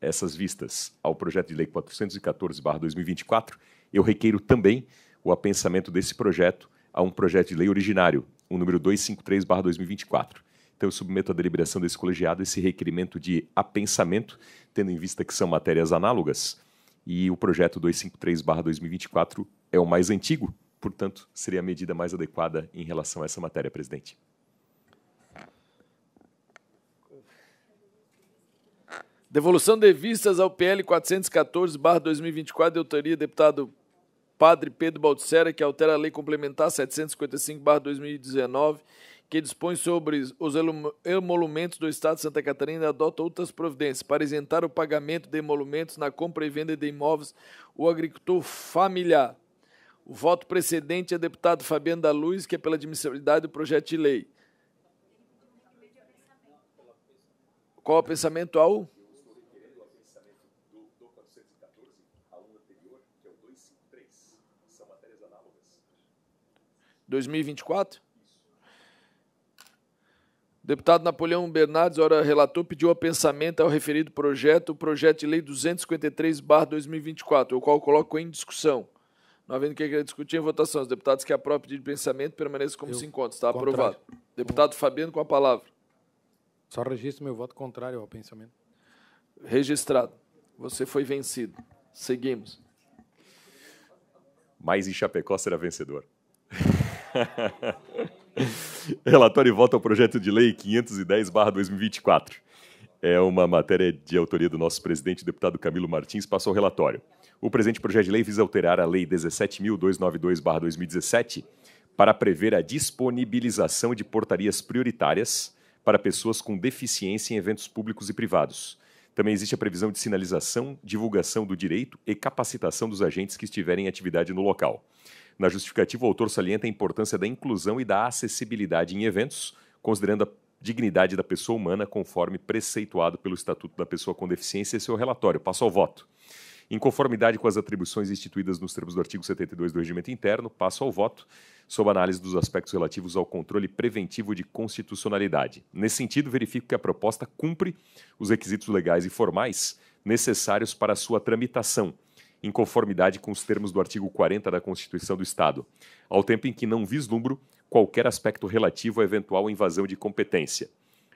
essas vistas ao projeto de lei 414/2024, eu requeiro também o apensamento desse projeto a um projeto de lei originário, o número 253/2024. Então, eu submeto à deliberação desse colegiado esse requerimento de apensamento, tendo em vista que são matérias análogas, e o projeto 253/2024 é o mais antigo, portanto, seria a medida mais adequada em relação a essa matéria, presidente. Devolução de vistas ao PL 414/2024, de autoria do deputado Padre Pedro Baldissera, que altera a Lei Complementar 755/2019, que dispõe sobre os emolumentos do Estado de Santa Catarina e adota outras providências para isentar o pagamento de emolumentos na compra e venda de imóveis ou agricultor familiar. O voto precedente é deputado Fabiano da Luz, que é pela admissibilidade do projeto de lei. Qual o pensamento ao? 2024? Deputado Napoleão Bernardes, ora relator, pediu apensamento ao referido projeto, o projeto de lei 253/2024, o qual coloco em discussão. Não havendo quem queira discutir em votação, os deputados que aprovam o pedido de pensamento permaneçam como se encontram. Está aprovado. Deputado Fabiano, com a palavra. Só registro meu voto contrário ao pensamento. Registrado. Você foi vencido. Seguimos. Mais em Chapecó será vencedor. Relatório e voto ao projeto de lei 510/2024. É uma matéria de autoria do nosso presidente, o deputado Camilo Martins, passou ao relatório. O presente projeto de lei visa alterar a Lei 17.292/2017 para prever a disponibilização de portarias prioritárias para pessoas com deficiência em eventos públicos e privados. Também existe a previsão de sinalização, divulgação do direito e capacitação dos agentes que estiverem em atividade no local. Na justificativa, o autor salienta a importância da inclusão e da acessibilidade em eventos, considerando a dignidade da pessoa humana, conforme preceituado pelo Estatuto da Pessoa com Deficiência e seu relatório. Passo ao voto. Em conformidade com as atribuições instituídas nos termos do artigo 72 do Regimento Interno, passo ao voto, sob análise dos aspectos relativos ao controle preventivo de constitucionalidade. Nesse sentido, verifico que a proposta cumpre os requisitos legais e formais necessários para a sua tramitação, em conformidade com os termos do artigo 40 da Constituição do Estado, ao tempo em que não vislumbro qualquer aspecto relativo à eventual invasão de competência.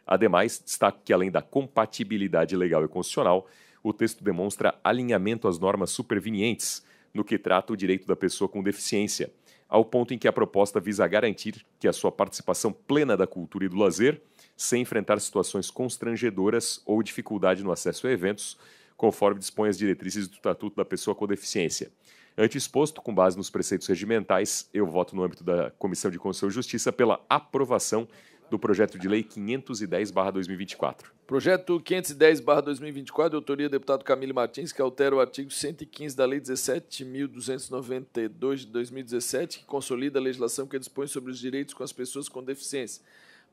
Ademais, destaco que, além da compatibilidade legal e constitucional, o texto demonstra alinhamento às normas supervenientes no que trata o direito da pessoa com deficiência, ao ponto em que a proposta visa garantir que a sua participação plena da cultura e do lazer, sem enfrentar situações constrangedoras ou dificuldade no acesso a eventos, conforme dispõem as diretrizes do Estatuto da Pessoa com Deficiência. Ante exposto, com base nos preceitos regimentais, eu voto no âmbito da Comissão de Constituição e Justiça pela aprovação do projeto de lei 510/2024. Projeto 510/2024, de autoria do deputado Camilo Martins, que altera o artigo 115 da Lei 17.292 de 2017, que consolida a legislação que dispõe sobre os direitos com as pessoas com deficiência,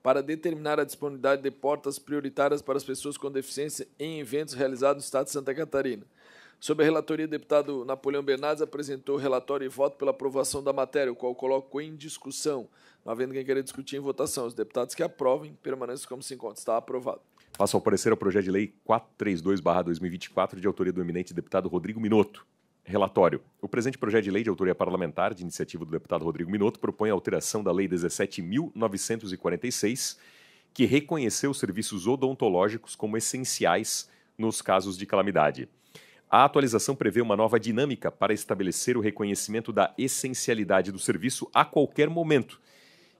para determinar a disponibilidade de portas prioritárias para as pessoas com deficiência em eventos realizados no Estado de Santa Catarina. Sob a relatoria, o deputado Napoleão Bernardes apresentou o relatório e voto pela aprovação da matéria, o qual coloco em discussão. Não havendo quem queira discutir em votação, os deputados que aprovem permaneçam como se encontra. Está aprovado. Passo ao parecer ao projeto de lei 432/2024, de autoria do eminente deputado Rodrigo Minotto. Relatório. O presente projeto de lei de autoria parlamentar, de iniciativa do deputado Rodrigo Minotto, propõe a alteração da Lei 17.946, que reconheceu os serviços odontológicos como essenciais nos casos de calamidade. A atualização prevê uma nova dinâmica para estabelecer o reconhecimento da essencialidade do serviço a qualquer momento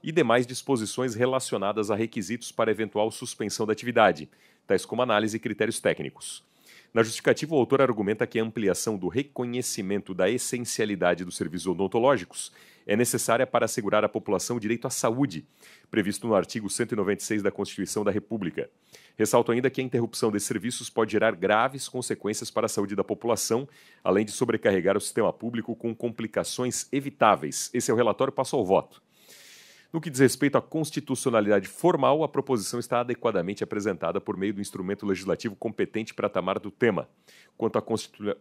e demais disposições relacionadas a requisitos para eventual suspensão da atividade, tais como análise e critérios técnicos. Na justificativa, o autor argumenta que a ampliação do reconhecimento da essencialidade dos serviços odontológicos é necessária para assegurar à população o direito à saúde, previsto no artigo 196 da Constituição da República. Ressalto ainda que a interrupção desses serviços pode gerar graves consequências para a saúde da população, além de sobrecarregar o sistema público com complicações evitáveis. Esse é o relatório, passo ao voto. No que diz respeito à constitucionalidade formal, a proposição está adequadamente apresentada por meio do instrumento legislativo competente para tratar do tema. Quanto à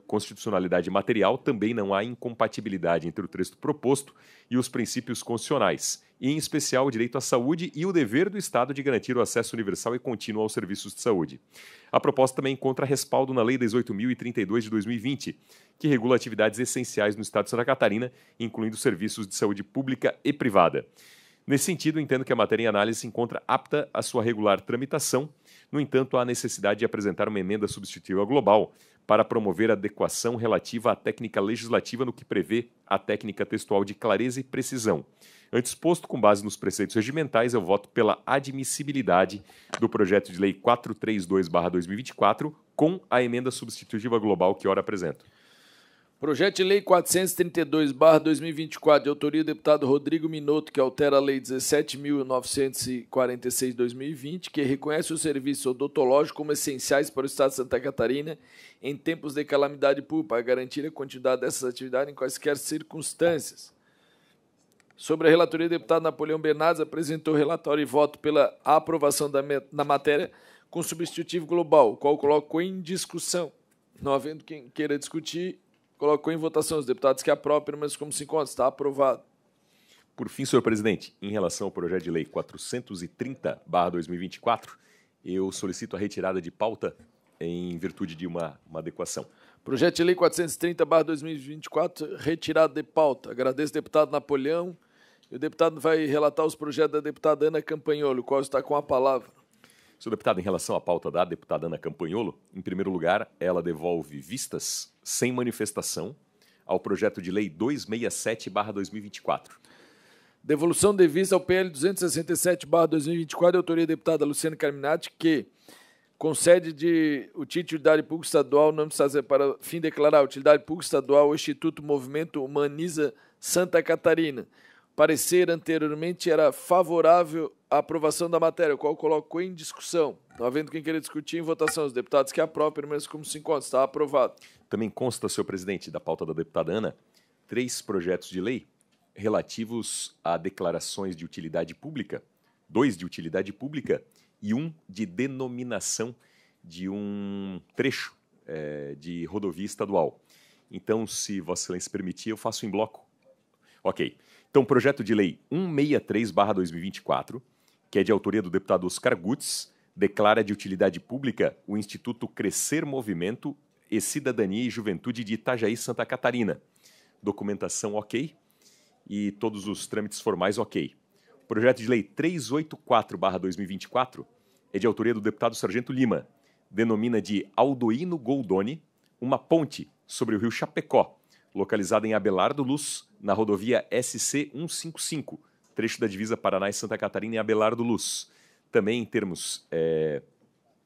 constitucionalidade material, também não há incompatibilidade entre o texto proposto e os princípios constitucionais, e em especial o direito à saúde e o dever do Estado de garantir o acesso universal e contínuo aos serviços de saúde. A proposta também encontra respaldo na Lei 18.032 de 2020, que regula atividades essenciais no Estado de Santa Catarina, incluindo serviços de saúde pública e privada. Nesse sentido, entendo que a matéria em análise se encontra apta à sua regular tramitação. No entanto, há necessidade de apresentar uma emenda substitutiva global para promover a adequação relativa à técnica legislativa no que prevê a técnica textual de clareza e precisão. Antes posto, com base nos preceitos regimentais, eu voto pela admissibilidade do projeto de lei 432/2024 com a emenda substitutiva global que ora apresento. Projeto de lei 432/2024, de autoria do deputado Rodrigo Minotto, que altera a lei 17.946 de 2020, que reconhece os serviços odontológicos como essenciais para o Estado de Santa Catarina em tempos de calamidade pública, para garantir a continuidade dessas atividades em quaisquer circunstâncias. Sobre a relatoria, o deputado Napoleão Bernardes apresentou o relatório e voto pela aprovação da matéria com substitutivo global, o qual coloco em discussão. Não havendo quem queira discutir, colocou em votação. Os deputados que aprovam, pelo menos como se encontra. Está aprovado. Por fim, senhor presidente, em relação ao projeto de lei 430/2024, eu solicito a retirada de pauta em virtude de uma adequação. Projeto de lei 430/2024, retirado de pauta. Agradeço ao deputado Napoleão. E o deputado vai relatar os projetos da deputada Ana Campanholo, o qual está com a palavra. Senhor deputado, em relação à pauta da deputada Ana Campanholo, em primeiro lugar, ela devolve vistas sem manifestação ao projeto de lei 267/2024. Devolução de vista ao PL 267/2024, de autoria da deputada Luciana Carminati, que concede utilidade pública estadual para fim de declarar utilidade pública estadual ao Instituto Movimento Humaniza Santa Catarina. Parecer anteriormente era favorável à aprovação da matéria, o qual coloco em discussão. Não havendo quem queira discutir em votação, os deputados que aprovam, pelo menos como se encontra. Está aprovado. Também consta, senhor presidente, da pauta da deputada Ana, 3 projetos de lei relativos a declarações de utilidade pública, 2 de utilidade pública e 1 de denominação de um trecho de rodovia estadual. Então, se Vossa Excelência permitir, eu faço em bloco. Ok. Então, projeto de lei 163/2024, que é de autoria do deputado Oscar Gutz, declara de utilidade pública o Instituto Crescer Movimento e Cidadania e Juventude de Itajaí, Santa Catarina. Documentação ok e todos os trâmites formais ok. O projeto de lei 384/2024 é de autoria do deputado Sargento Lima. Denomina de Aldoíno Goldoni uma ponte sobre o rio Chapecó, localizada em Abelardo Luz, na rodovia SC 155, trecho da divisa Paraná e Santa Catarina em Abelardo Luz. Também em termos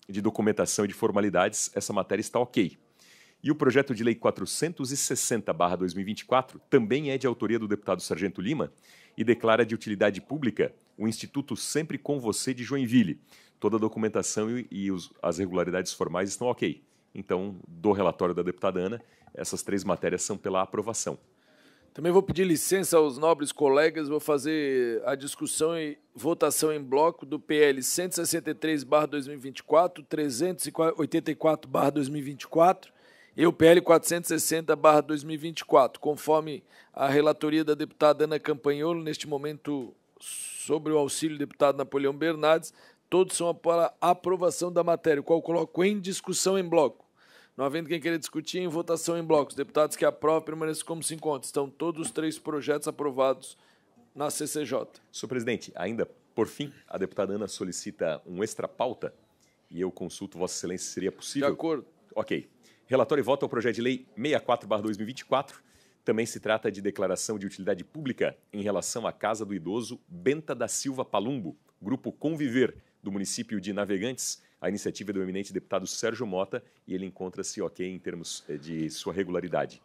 de documentação e de formalidades, essa matéria está ok. E o projeto de lei 460/2024 também é de autoria do deputado Sargento Lima e declara de utilidade pública o Instituto Sempre com Você de Joinville. Toda a documentação e as regularidades formais estão ok. Então, do relatório da deputada Ana, essas 3 matérias são pela aprovação. Também vou pedir licença aos nobres colegas, vou fazer a discussão e votação em bloco do PL 163/2024, 384/2024 e o PL 460/2024, conforme a relatoria da deputada Ana Campanholo, neste momento sobre o auxílio do deputado Napoleão Bernardes. Todos são para aprovação da matéria, o qual coloco em discussão em bloco. Não havendo quem queira discutir, em votação em bloco. Os deputados que aprovam permaneçam como se encontram. Estão todos os 3 projetos aprovados na CCJ. Senhor presidente, ainda por fim, a deputada Ana solicita um extra pauta e eu consulto Vossa Excelência se seria possível. De acordo. Ok. Relatório e voto ao projeto de lei 64/2024. Também se trata de declaração de utilidade pública em relação à Casa do Idoso Benta da Silva Palumbo, Grupo Conviver, do município de Navegantes. A iniciativa é do eminente deputado Sérgio Mota e ele encontra-se ok em termos de sua regularidade.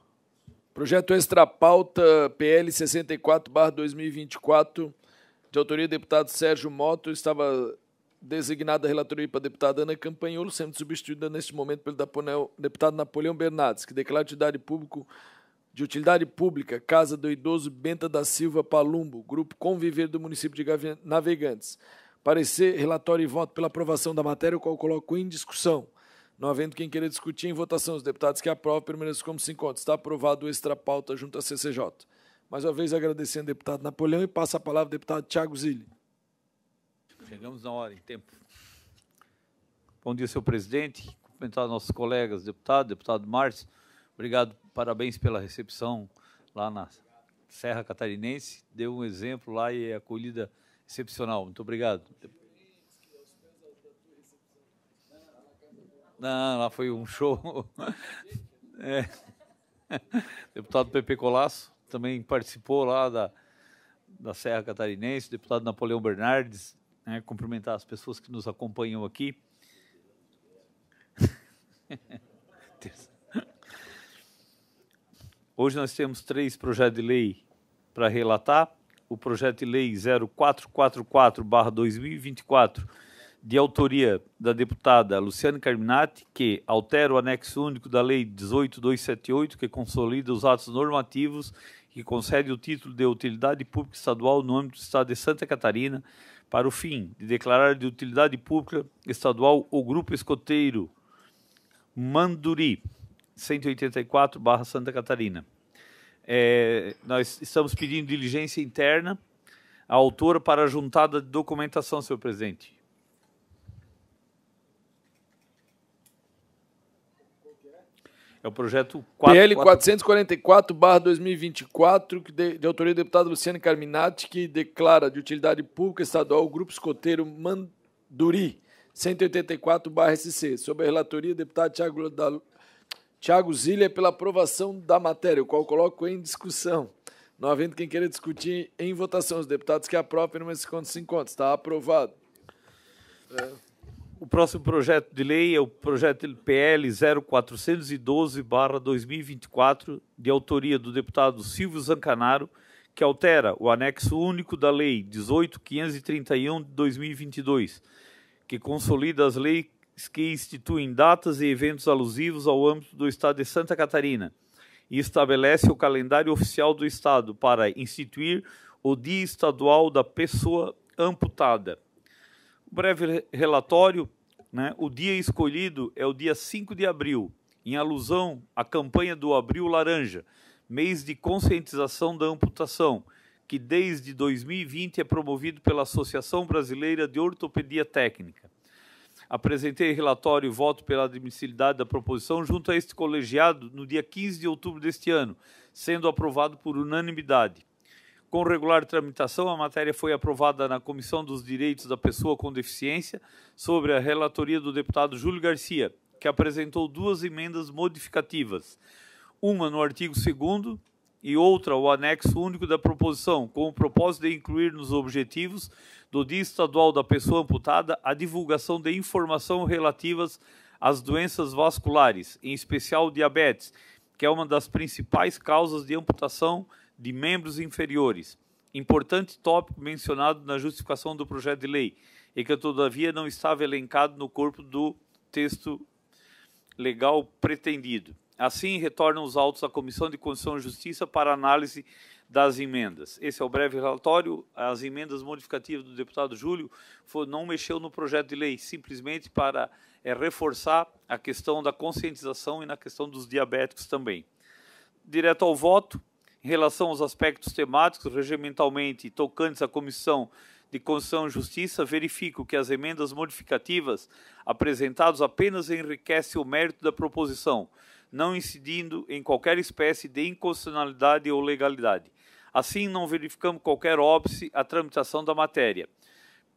Projeto extra pauta PL 64/2024, de autoria do deputado Sérgio Mota, estava designada a relatoria para a deputada Ana Campanholo, sendo substituída neste momento pelo deputado Napoleão Bernardes, que declara de utilidade pública Casa do Idoso Benta da Silva Palumbo, Grupo Conviver do município de Navegantes. Parecer, relatório e voto pela aprovação da matéria, o qual coloco em discussão. Não havendo quem queira discutir em votação, os deputados que aprovam permaneçam como se encontram. Está aprovado o extra pauta junto à CCJ. Mais uma vez agradecendo ao deputado Napoleão e passo a palavra ao deputado Thiago Zilli. Chegamos na hora, em tempo. Bom dia, senhor presidente. Cumprimentar nossos colegas deputados, deputado Márcio. Obrigado, parabéns pela recepção lá na Serra Catarinense. Deu um exemplo lá e a acolhida excepcional. Muito obrigado. Não, lá foi um show. Deputado Pepe Colasso também participou lá da Serra Catarinense, deputado Napoleão Bernardes, cumprimentar as pessoas que nos acompanham aqui. Hoje nós temos 3 projetos de lei para relatar. O projeto de lei 0444/2024, de autoria da deputada Luciane Carminati, que altera o anexo único da lei 18.278, que consolida os atos normativos e concede o título de utilidade pública estadual no âmbito do Estado de Santa Catarina, para o fim de declarar de utilidade pública estadual o Grupo Escoteiro Manduri, 184/Santa Catarina. Nós estamos pedindo diligência interna à autora para a juntada de documentação, senhor presidente. É o projeto PL 444/2024, de autoria do deputado Luciane Carminati, que declara de utilidade pública estadual o Grupo Escoteiro Manduri, 184/SC, sob a relatoria do deputado Thiago Zilli, pela aprovação da matéria, o qual coloco em discussão. Não havendo quem queira discutir em votação, os deputados que aprovam permanecem como se encontram. Está aprovado. O próximo projeto de lei é o projeto PL 0412/2024, de autoria do deputado Silvio Zancanaro, que altera o anexo único da lei 18.531 de 2022, que consolida as leis que instituem datas e eventos alusivos ao âmbito do Estado de Santa Catarina e estabelece o calendário oficial do Estado para instituir o Dia Estadual da Pessoa Amputada. Um breve relatório, o dia escolhido é o dia 5 de abril, em alusão à campanha do Abril Laranja, mês de conscientização da amputação, que desde 2020 é promovido pela Associação Brasileira de Ortopedia Técnica. Apresentei relatório e voto pela admissibilidade da proposição junto a este colegiado no dia 15 de outubro deste ano, sendo aprovado por unanimidade. Com regular tramitação, a matéria foi aprovada na Comissão dos Direitos da Pessoa com Deficiência, sobre a relatoria do deputado Júlio Garcia, que apresentou 2 emendas modificativas, uma no artigo 2º e outra o anexo único da proposição, com o propósito de incluir nos objetivos do Dia Estadual da Pessoa Amputada a divulgação de informação relativas às doenças vasculares, em especial diabetes, que é uma das principais causas de amputação de membros inferiores. Importante tópico mencionado na justificação do projeto de lei, e que, todavia, não estava elencado no corpo do texto legal pretendido. Assim, retornam os autos à Comissão de Constituição e Justiça para análise das emendas. Esse é o breve relatório. As emendas modificativas do deputado Júlio não mexeu no projeto de lei, simplesmente para reforçar a questão da conscientização e na questão dos diabéticos também. Direto ao voto, em relação aos aspectos temáticos, regimentalmente tocantes à Comissão de Constituição e Justiça, verifico que as emendas modificativas apresentadas apenas enriquecem o mérito da proposição, não incidindo em qualquer espécie de inconstitucionalidade ou legalidade. Assim, não verificamos qualquer óbice à tramitação da matéria.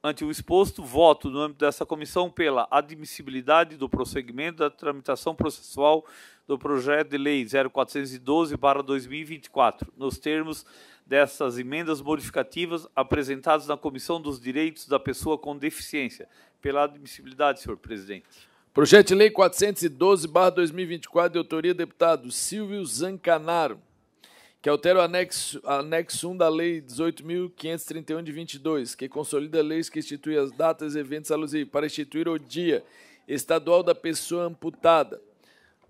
Ante o exposto, voto no âmbito dessa comissão pela admissibilidade do prosseguimento da tramitação processual do projeto de lei 0412/2024, nos termos dessas emendas modificativas apresentadas na Comissão dos Direitos da Pessoa com Deficiência. Pela admissibilidade, senhor presidente. Projeto de Lei 412/2024, de autoria do deputado Silvio Zancanaro, que altera o anexo 1 da Lei 18.531 de 22, que consolida leis que instituem as datas e eventos alusivos para instituir o Dia Estadual da Pessoa Amputada.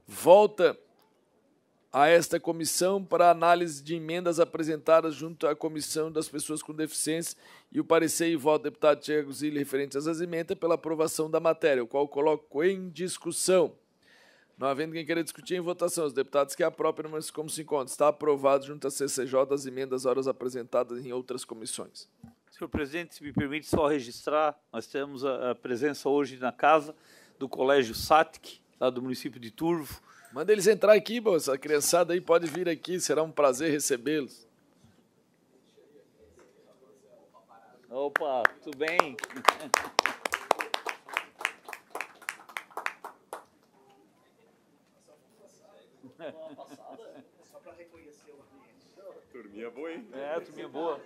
Volta a esta comissão para análise de emendas apresentadas junto à Comissão das Pessoas com Deficiência e o parecer e voto do deputado Tiago Zilli referente às emendas pela aprovação da matéria, o qual coloco em discussão. Não havendo quem queira discutir em votação, os deputados que apropriam como se encontra. Está aprovado junto à CCJ as emendas horas apresentadas em outras comissões. Senhor presidente, se me permite só registrar, nós temos a presença hoje na casa do Colégio SATIC, lá do município de Turvo. Manda eles entrar aqui, moça. A criançada aí pode vir aqui, será um prazer recebê-los. Opa, tudo bem? Só para reconhecer o ambiente. Turminha boa, hein? É, turminha boa.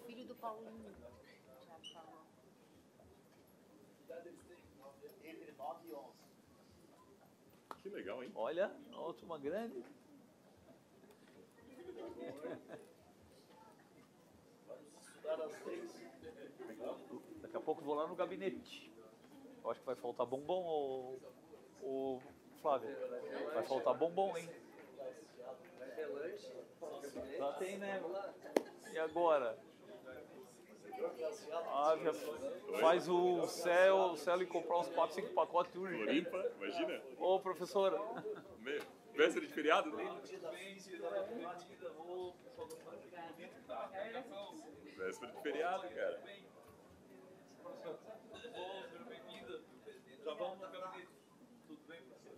Filho do Paulinho. Entre 9 e 11. Que legal, hein? Olha, uma turma grande. Daqui a pouco eu vou lá no gabinete. Eu acho que vai faltar bombom, ô Flávio. Vai faltar bombom, hein? Já tem, né? E agora? Ah, já faz o Celo e comprar uns 4, 5 pacotes de urgente. Floripa, imagina. Ô, professora. Véspera de feriado, né? Véspera de feriado, cara. Já vamos no gabinete. Tudo bem, professor?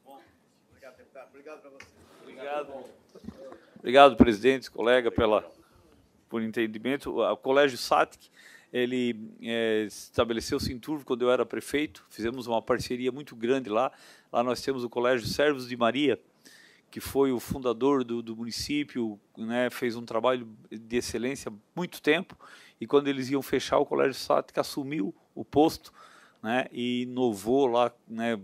Bom, obrigado, deputado. Obrigado para você. Obrigado. Obrigado, presidente, colega, por entendimento. O Colégio SATIC, ele estabeleceu-se em Turvo quando eu era prefeito. Fizemos uma parceria muito grande lá. Lá nós temos o Colégio Servos de Maria, que foi o fundador do município, né, fez um trabalho de excelência há muito tempo, e quando eles iam fechar, o Colégio SATIC assumiu o posto, né, e inovou lá, né,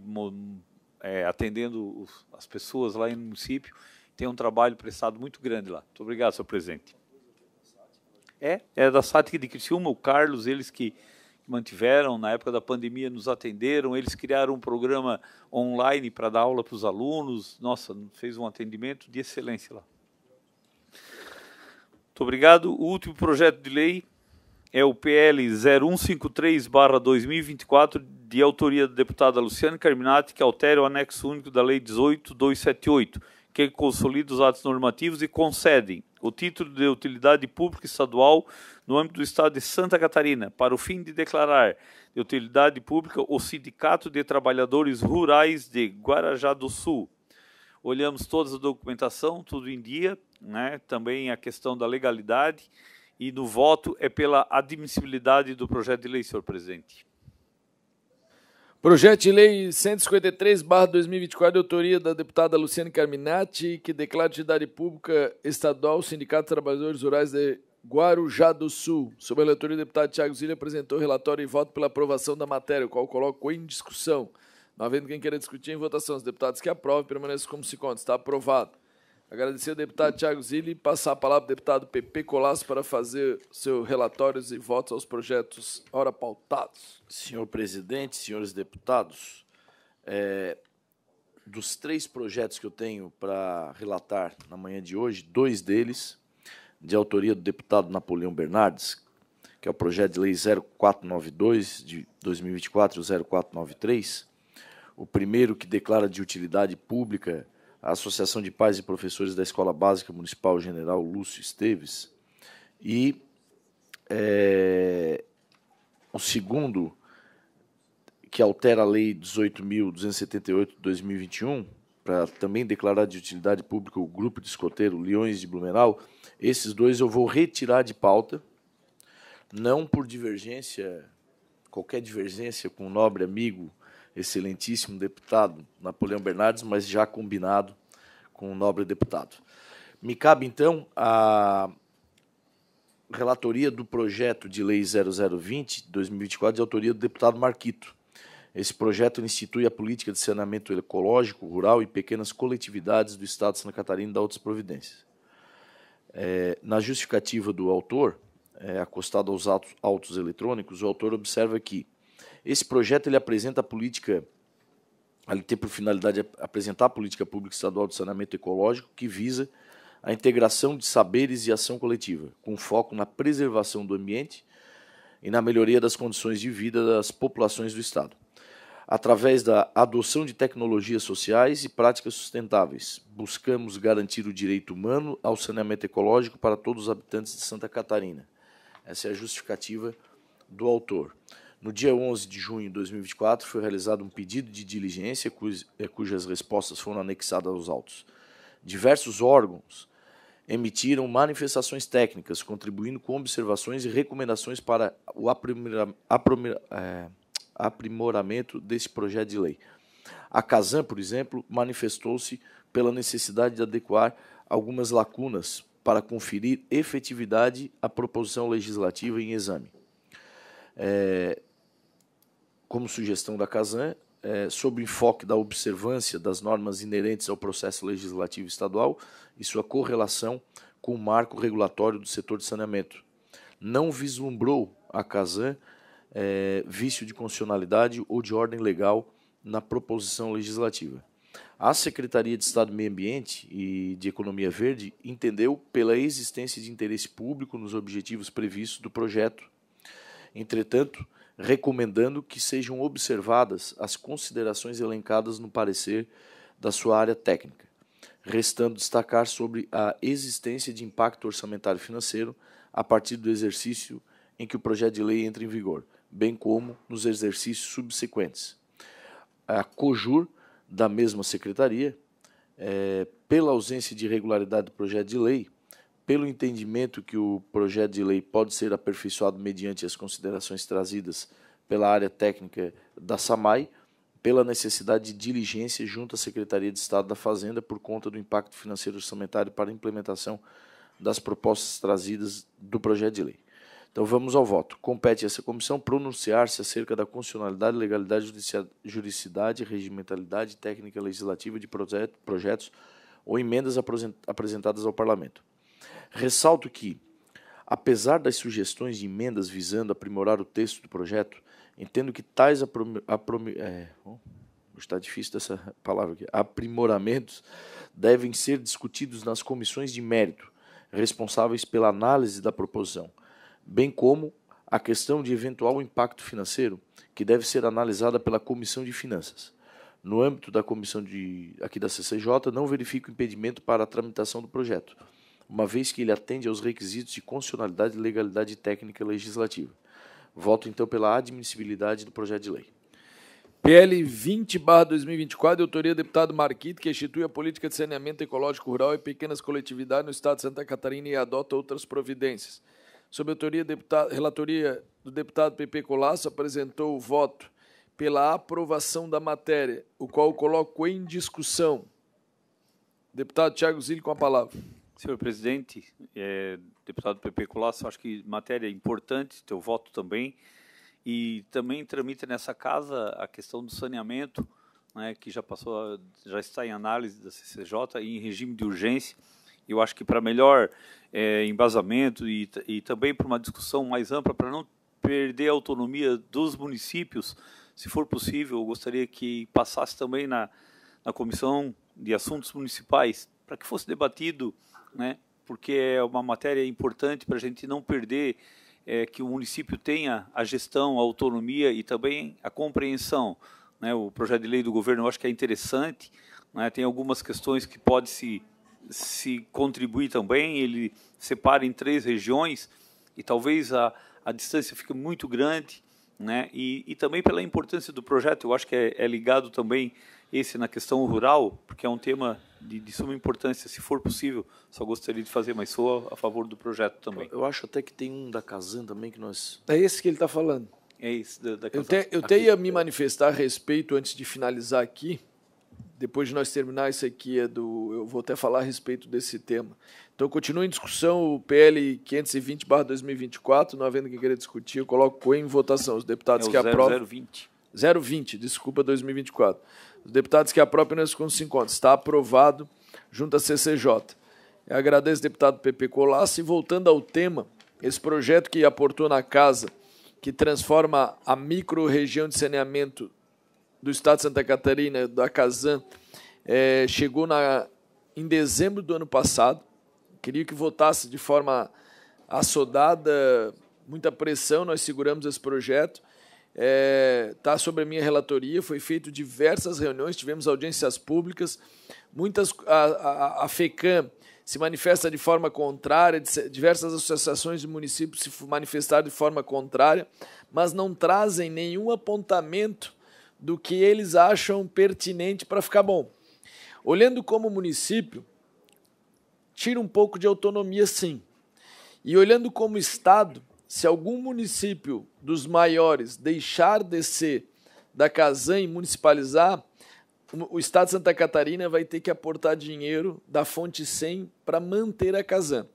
atendendo as pessoas lá no município. Tem um trabalho prestado muito grande lá. Muito obrigado, senhor presidente. É da SATIC de Criciúma, o Carlos, eles que mantiveram, na época da pandemia nos atenderam, eles criaram um programa online para dar aula para os alunos. Nossa, fez um atendimento de excelência lá. Muito obrigado. O último projeto de lei é o PL 0153/2024, de autoria da deputada Luciane Carminati, que altera o anexo único da Lei 18.278, que consolida os atos normativos e concedem o título de utilidade pública estadual no âmbito do Estado de Santa Catarina, para o fim de declarar de utilidade pública o Sindicato de Trabalhadores Rurais de Guarujá do Sul. Olhamos toda a documentação, tudo em dia, né? Também a questão da legalidade, e no voto é pela admissibilidade do projeto de lei, senhor presidente. Projeto de Lei 153/2024, de autoria da deputada Luciane Carminati, que declara de utilidade pública estadual o Sindicato de Trabalhadores Rurais de Guarujá do Sul. Sob a relatoria, o deputado Thiago Zilli apresentou o relatório e voto pela aprovação da matéria, o qual coloco em discussão. Não havendo quem queira discutir em votação, os deputados que aprovam permaneçam como se conta. Está aprovado. Agradecer ao deputado Thiago Zilli e passar a palavra ao deputado Pepe Colasso para fazer seus relatórios e votos aos projetos ora pautados. Senhor presidente, senhores deputados, dos 3 projetos que eu tenho para relatar na manhã de hoje, 2 deles, de autoria do deputado Napoleão Bernardes, que é o projeto de lei 0492 de 2024 e o 0493, o primeiro que declara de utilidade pública a Associação de Pais e Professores da Escola Básica Municipal General Lúcio Esteves, e o segundo, que altera a Lei 18.278 de 2021, para também declarar de utilidade pública o Grupo de Escoteiro Leões de Blumenau. Esses 2 eu vou retirar de pauta, não por divergência, qualquer divergência com o nobre amigo, excelentíssimo deputado Napoleão Bernardes, mas já combinado com o nobre deputado. Me cabe, então, a relatoria do projeto de lei 0020, de 2024, de autoria do deputado Marquito. Esse projeto institui a política de saneamento ecológico, rural e pequenas coletividades do Estado de Santa Catarina e dá outras providências. Na justificativa do autor, acostado aos autos eletrônicos, o autor observa que esse projeto ele apresenta a política, ele tem por finalidade apresentar a política pública estadual de saneamento ecológico que visa a integração de saberes e ação coletiva, com foco na preservação do ambiente e na melhoria das condições de vida das populações do Estado, através da adoção de tecnologias sociais e práticas sustentáveis. Buscamos garantir o direito humano ao saneamento ecológico para todos os habitantes de Santa Catarina. Essa é a justificativa do autor. No dia 11 de junho de 2024, foi realizado um pedido de diligência, cujas respostas foram anexadas aos autos. Diversos órgãos emitiram manifestações técnicas, contribuindo com observações e recomendações para o aprimoramento desse projeto de lei. A Casan, por exemplo, manifestou-se pela necessidade de adequar algumas lacunas para conferir efetividade à proposição legislativa em exame. Como sugestão da Casan, sob o enfoque da observância das normas inerentes ao processo legislativo estadual e sua correlação com o marco regulatório do setor de saneamento. Não vislumbrou a Casan vício de constitucionalidade ou de ordem legal na proposição legislativa. A Secretaria de Estado do Meio Ambiente e de Economia Verde entendeu pela existência de interesse público nos objetivos previstos do projeto, entretanto, recomendando que sejam observadas as considerações elencadas no parecer da sua área técnica, restando destacar sobre a existência de impacto orçamentário financeiro a partir do exercício em que o projeto de lei entra em vigor, bem como nos exercícios subsequentes. A COJUR, da mesma secretaria, pela ausência de irregularidade do projeto de lei, pelo entendimento que o projeto de lei pode ser aperfeiçoado mediante as considerações trazidas pela área técnica da SAMAI, pela necessidade de diligência junto à Secretaria de Estado da Fazenda por conta do impacto financeiro orçamentário para a implementação das propostas trazidas do projeto de lei. Então vamos ao voto. Compete a essa comissão pronunciar-se acerca da constitucionalidade, legalidade, juridicidade, regimentalidade técnica legislativa de projetos ou emendas apresentadas ao Parlamento. Ressalto que, apesar das sugestões de emendas visando aprimorar o texto do projeto, entendo que tais está difícil essa palavra aqui, aprimoramentos devem ser discutidos nas comissões de mérito, responsáveis pela análise da proposição, bem como a questão de eventual impacto financeiro, que deve ser analisada pela Comissão de Finanças. No âmbito da comissão aqui da CCJ, não verifico impedimento para a tramitação do projeto, uma vez que ele atende aos requisitos de constitucionalidade, legalidade técnica e legislativa. Voto, então, pela admissibilidade do projeto de lei. PL 20/2024, de autoria do deputado Marquito, que institui a política de saneamento ecológico rural e pequenas coletividades no Estado de Santa Catarina e adota outras providências. Sob a relatoria do deputado PP Colasso, apresentou o voto pela aprovação da matéria, o qual coloco em discussão. Deputado Thiago Zilli, com a palavra. Senhor presidente, deputado PP Colasso, acho que matéria importante, teu voto também. E também tramita nessa casa a questão do saneamento, né, que já está em análise da CCJ e em regime de urgência. Eu acho que para melhor embasamento e também para uma discussão mais ampla, para não perder a autonomia dos municípios, se for possível, eu gostaria que passasse também na Comissão de Assuntos Municipais, para que fosse debatido, né, porque é uma matéria importante para a gente não perder que o município tenha a gestão, a autonomia e também a compreensão. Né? O projeto de lei do governo eu acho que é interessante, né? Tem algumas questões que pode se contribuir também, ele separa em 3 regiões e talvez a distância fique muito grande, né? E também pela importância do projeto, eu acho que é ligado também esse na questão rural, porque é um tema de suma importância, se for possível, só gostaria de fazer, mas sou a favor do projeto também. Eu acho até que tem um da Casan também que nós... É esse que ele está falando. É esse da Eu até ia me manifestar a respeito, antes de finalizar aqui, depois de nós terminar isso aqui, eu vou até falar a respeito desse tema. Então, continua em discussão o PL 520/2024, não havendo quem queira discutir, eu coloco em votação os deputados que aprovam... 020, desculpa, 2024. Os deputados que aprovam nesse com 50. Está aprovado junto à CCJ. Eu agradeço ao deputado PP Colasso. E voltando ao tema, esse projeto que aportou na casa, que transforma a micro-região de saneamento do Estado de Santa Catarina, da Casan, chegou em dezembro do ano passado. Queria que votasse de forma assodada, muita pressão, nós seguramos esse projeto. Está sobre a minha relatoria, foi feito diversas reuniões, tivemos audiências públicas, a FECAM se manifesta de forma contrária, diversas associações de municípios se manifestaram de forma contrária, mas não trazem nenhum apontamento do que eles acham pertinente para ficar bom. Olhando como município, tira um pouco de autonomia, sim. E olhando como Estado, se algum município dos maiores deixar de ser da Casan e municipalizar, o Estado de Santa Catarina vai ter que aportar dinheiro da fonte 100 para manter a Casan.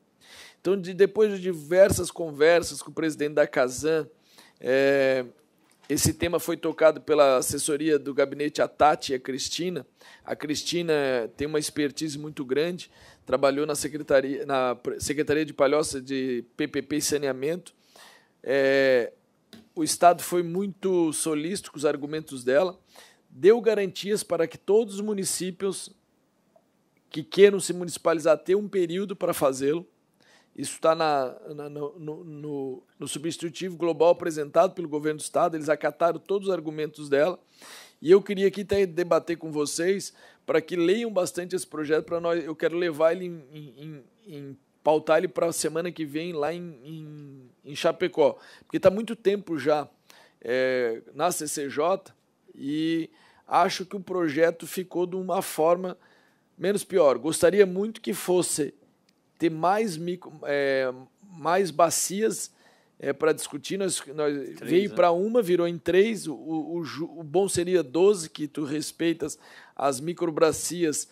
Então, depois de diversas conversas com o presidente da Casan, esse tema foi tocado pela assessoria do gabinete a Tati e a Cristina. A Cristina tem uma expertise muito grande, trabalhou na Secretaria de Palhoça de PPP e Saneamento. O Estado foi muito solícito com os argumentos dela, deu garantias para que todos os municípios que queiram se municipalizar tenham um período para fazê-lo. Isso está no substitutivo global apresentado pelo governo do Estado, eles acataram todos os argumentos dela, e eu queria aqui debater com vocês para que leiam bastante esse projeto, para nós. Eu quero levar ele pautar ele para a semana que vem lá em Chapecó, porque está muito tempo já na CCJ e acho que o projeto ficou de uma forma menos pior. Gostaria muito que fosse ter mais bacias para discutir. Nós veio para uma, virou em 3, o bom seria 12, que tu respeitas as microbacias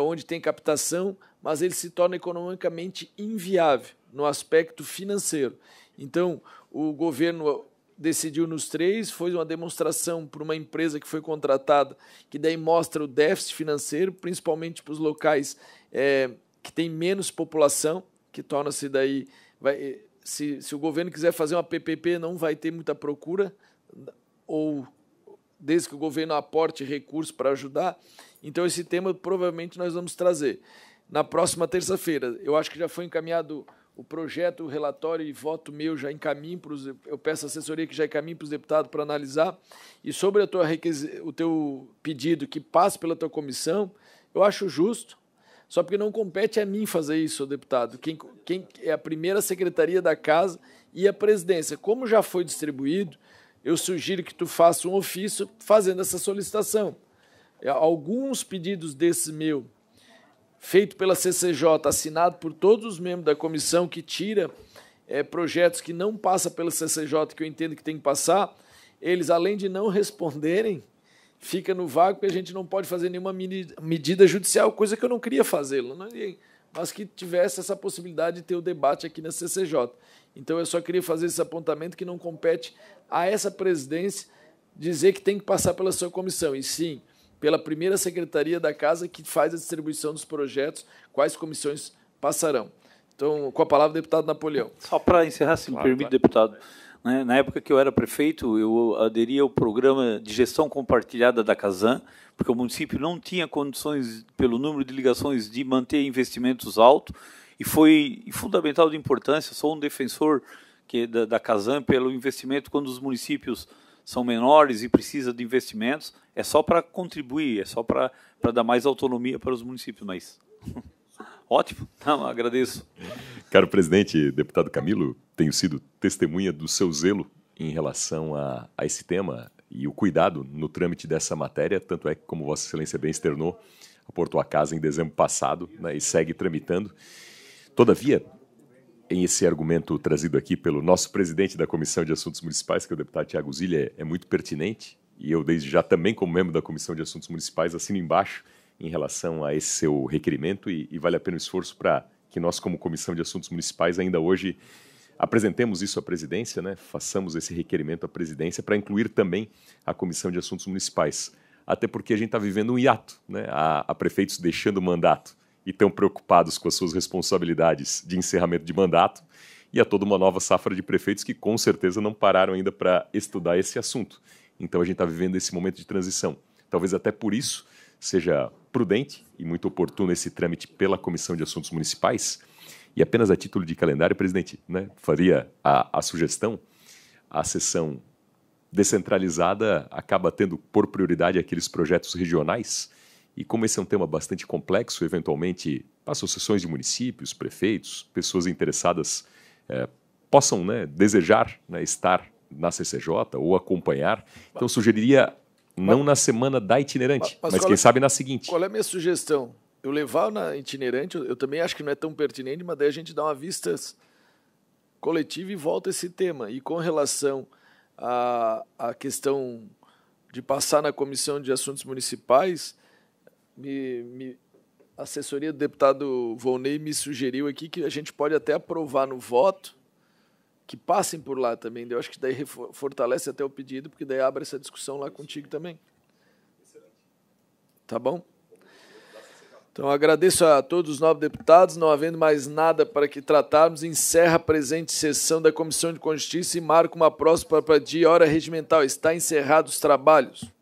onde tem captação, mas ele se torna economicamente inviável no aspecto financeiro. Então, o governo decidiu nos 3, foi uma demonstração por uma empresa que foi contratada, que daí mostra o déficit financeiro, principalmente para os locais que tem menos população, que torna-se daí... Se o governo quiser fazer uma PPP, não vai ter muita procura, ou desde que o governo aporte recursos para ajudar. Então, esse tema provavelmente nós vamos trazer. Na próxima terça-feira, eu acho que já foi encaminhado o projeto, o relatório e voto meu já encaminho para os... Eu peço assessoria que já encaminhe para os deputados para analisar. E sobre o teu pedido que passe pela tua comissão, eu acho justo, só porque não compete a mim fazer isso, deputado. Quem é a primeira secretaria da Casa e a presidência. Como já foi distribuído, eu sugiro que tu faça um ofício fazendo essa solicitação. Alguns pedidos desse meu, feito pela CCJ, assinado por todos os membros da comissão, que tira projetos que não passam pela CCJ, que eu entendo que tem que passar, eles, além de não responderem, fica no vácuo, porque a gente não pode fazer nenhuma medida judicial, coisa que eu não queria fazê-lo, mas que tivesse essa possibilidade de ter o debate aqui na CCJ. Então, eu só queria fazer esse apontamento que não compete a essa presidência dizer que tem que passar pela sua comissão, e sim pela primeira secretaria da Casa que faz a distribuição dos projetos, quais comissões passarão. Então, com a palavra, deputado Napoleão. Só para encerrar, se me permite, deputado. Na época que eu era prefeito, eu aderi ao programa de gestão compartilhada da Casan, porque o município não tinha condições, pelo número de ligações, de manter investimentos altos, e foi fundamental de importância. Sou um defensor da Casan pelo investimento quando os municípios são menores e precisam de investimentos. É só para contribuir, é só para dar mais autonomia para os municípios. Mas ótimo, não, agradeço. Caro presidente, deputado Camilo, tenho sido testemunha do seu zelo em relação a esse tema e o cuidado no trâmite dessa matéria, tanto é que, como Vossa Excelência bem externou, aportou a casa em dezembro passado, né, e segue tramitando. Todavia, em esse argumento trazido aqui pelo nosso presidente da Comissão de Assuntos Municipais, que é o deputado Tiago Zilha, é muito pertinente, e eu, desde já, também, como membro da Comissão de Assuntos Municipais, assino embaixo em relação a esse seu requerimento, e vale a pena o esforço para que nós, como Comissão de Assuntos Municipais, ainda hoje apresentemos isso à presidência, né? Façamos esse requerimento à presidência para incluir também a Comissão de Assuntos Municipais. Até porque a gente está vivendo um hiato, né? Há prefeitos deixando o mandato e estão preocupados com as suas responsabilidades de encerramento de mandato, e há toda uma nova safra de prefeitos que com certeza não pararam ainda para estudar esse assunto. Então a gente está vivendo esse momento de transição. Talvez até por isso seja prudente e muito oportuno esse trâmite pela Comissão de Assuntos Municipais. E apenas a título de calendário, presidente, né, faria a sugestão, a sessão descentralizada acaba tendo por prioridade aqueles projetos regionais. E como esse é um tema bastante complexo, eventualmente associações de municípios, prefeitos, pessoas interessadas possam, né, desejar, né, estar na CCJ ou acompanhar. Então, eu sugeriria não na semana da itinerante, mas quem sabe na seguinte. Qual é a minha sugestão? Eu levar na itinerante, eu também acho que não é tão pertinente, mas daí a gente dá uma vista coletiva e volta a esse tema. E com relação à questão de passar na Comissão de Assuntos Municipais, a assessoria do deputado Volney me sugeriu aqui que a gente pode até aprovar no voto, que passem por lá também. Eu acho que daí fortalece até o pedido, porque daí abre essa discussão lá contigo também. Tá bom? Então, agradeço a todos os 9 deputados. Não havendo mais nada para que tratarmos, encerra a presente sessão da Comissão de Justiça e marca uma próxima para dia e hora regimental. Está encerrados os trabalhos.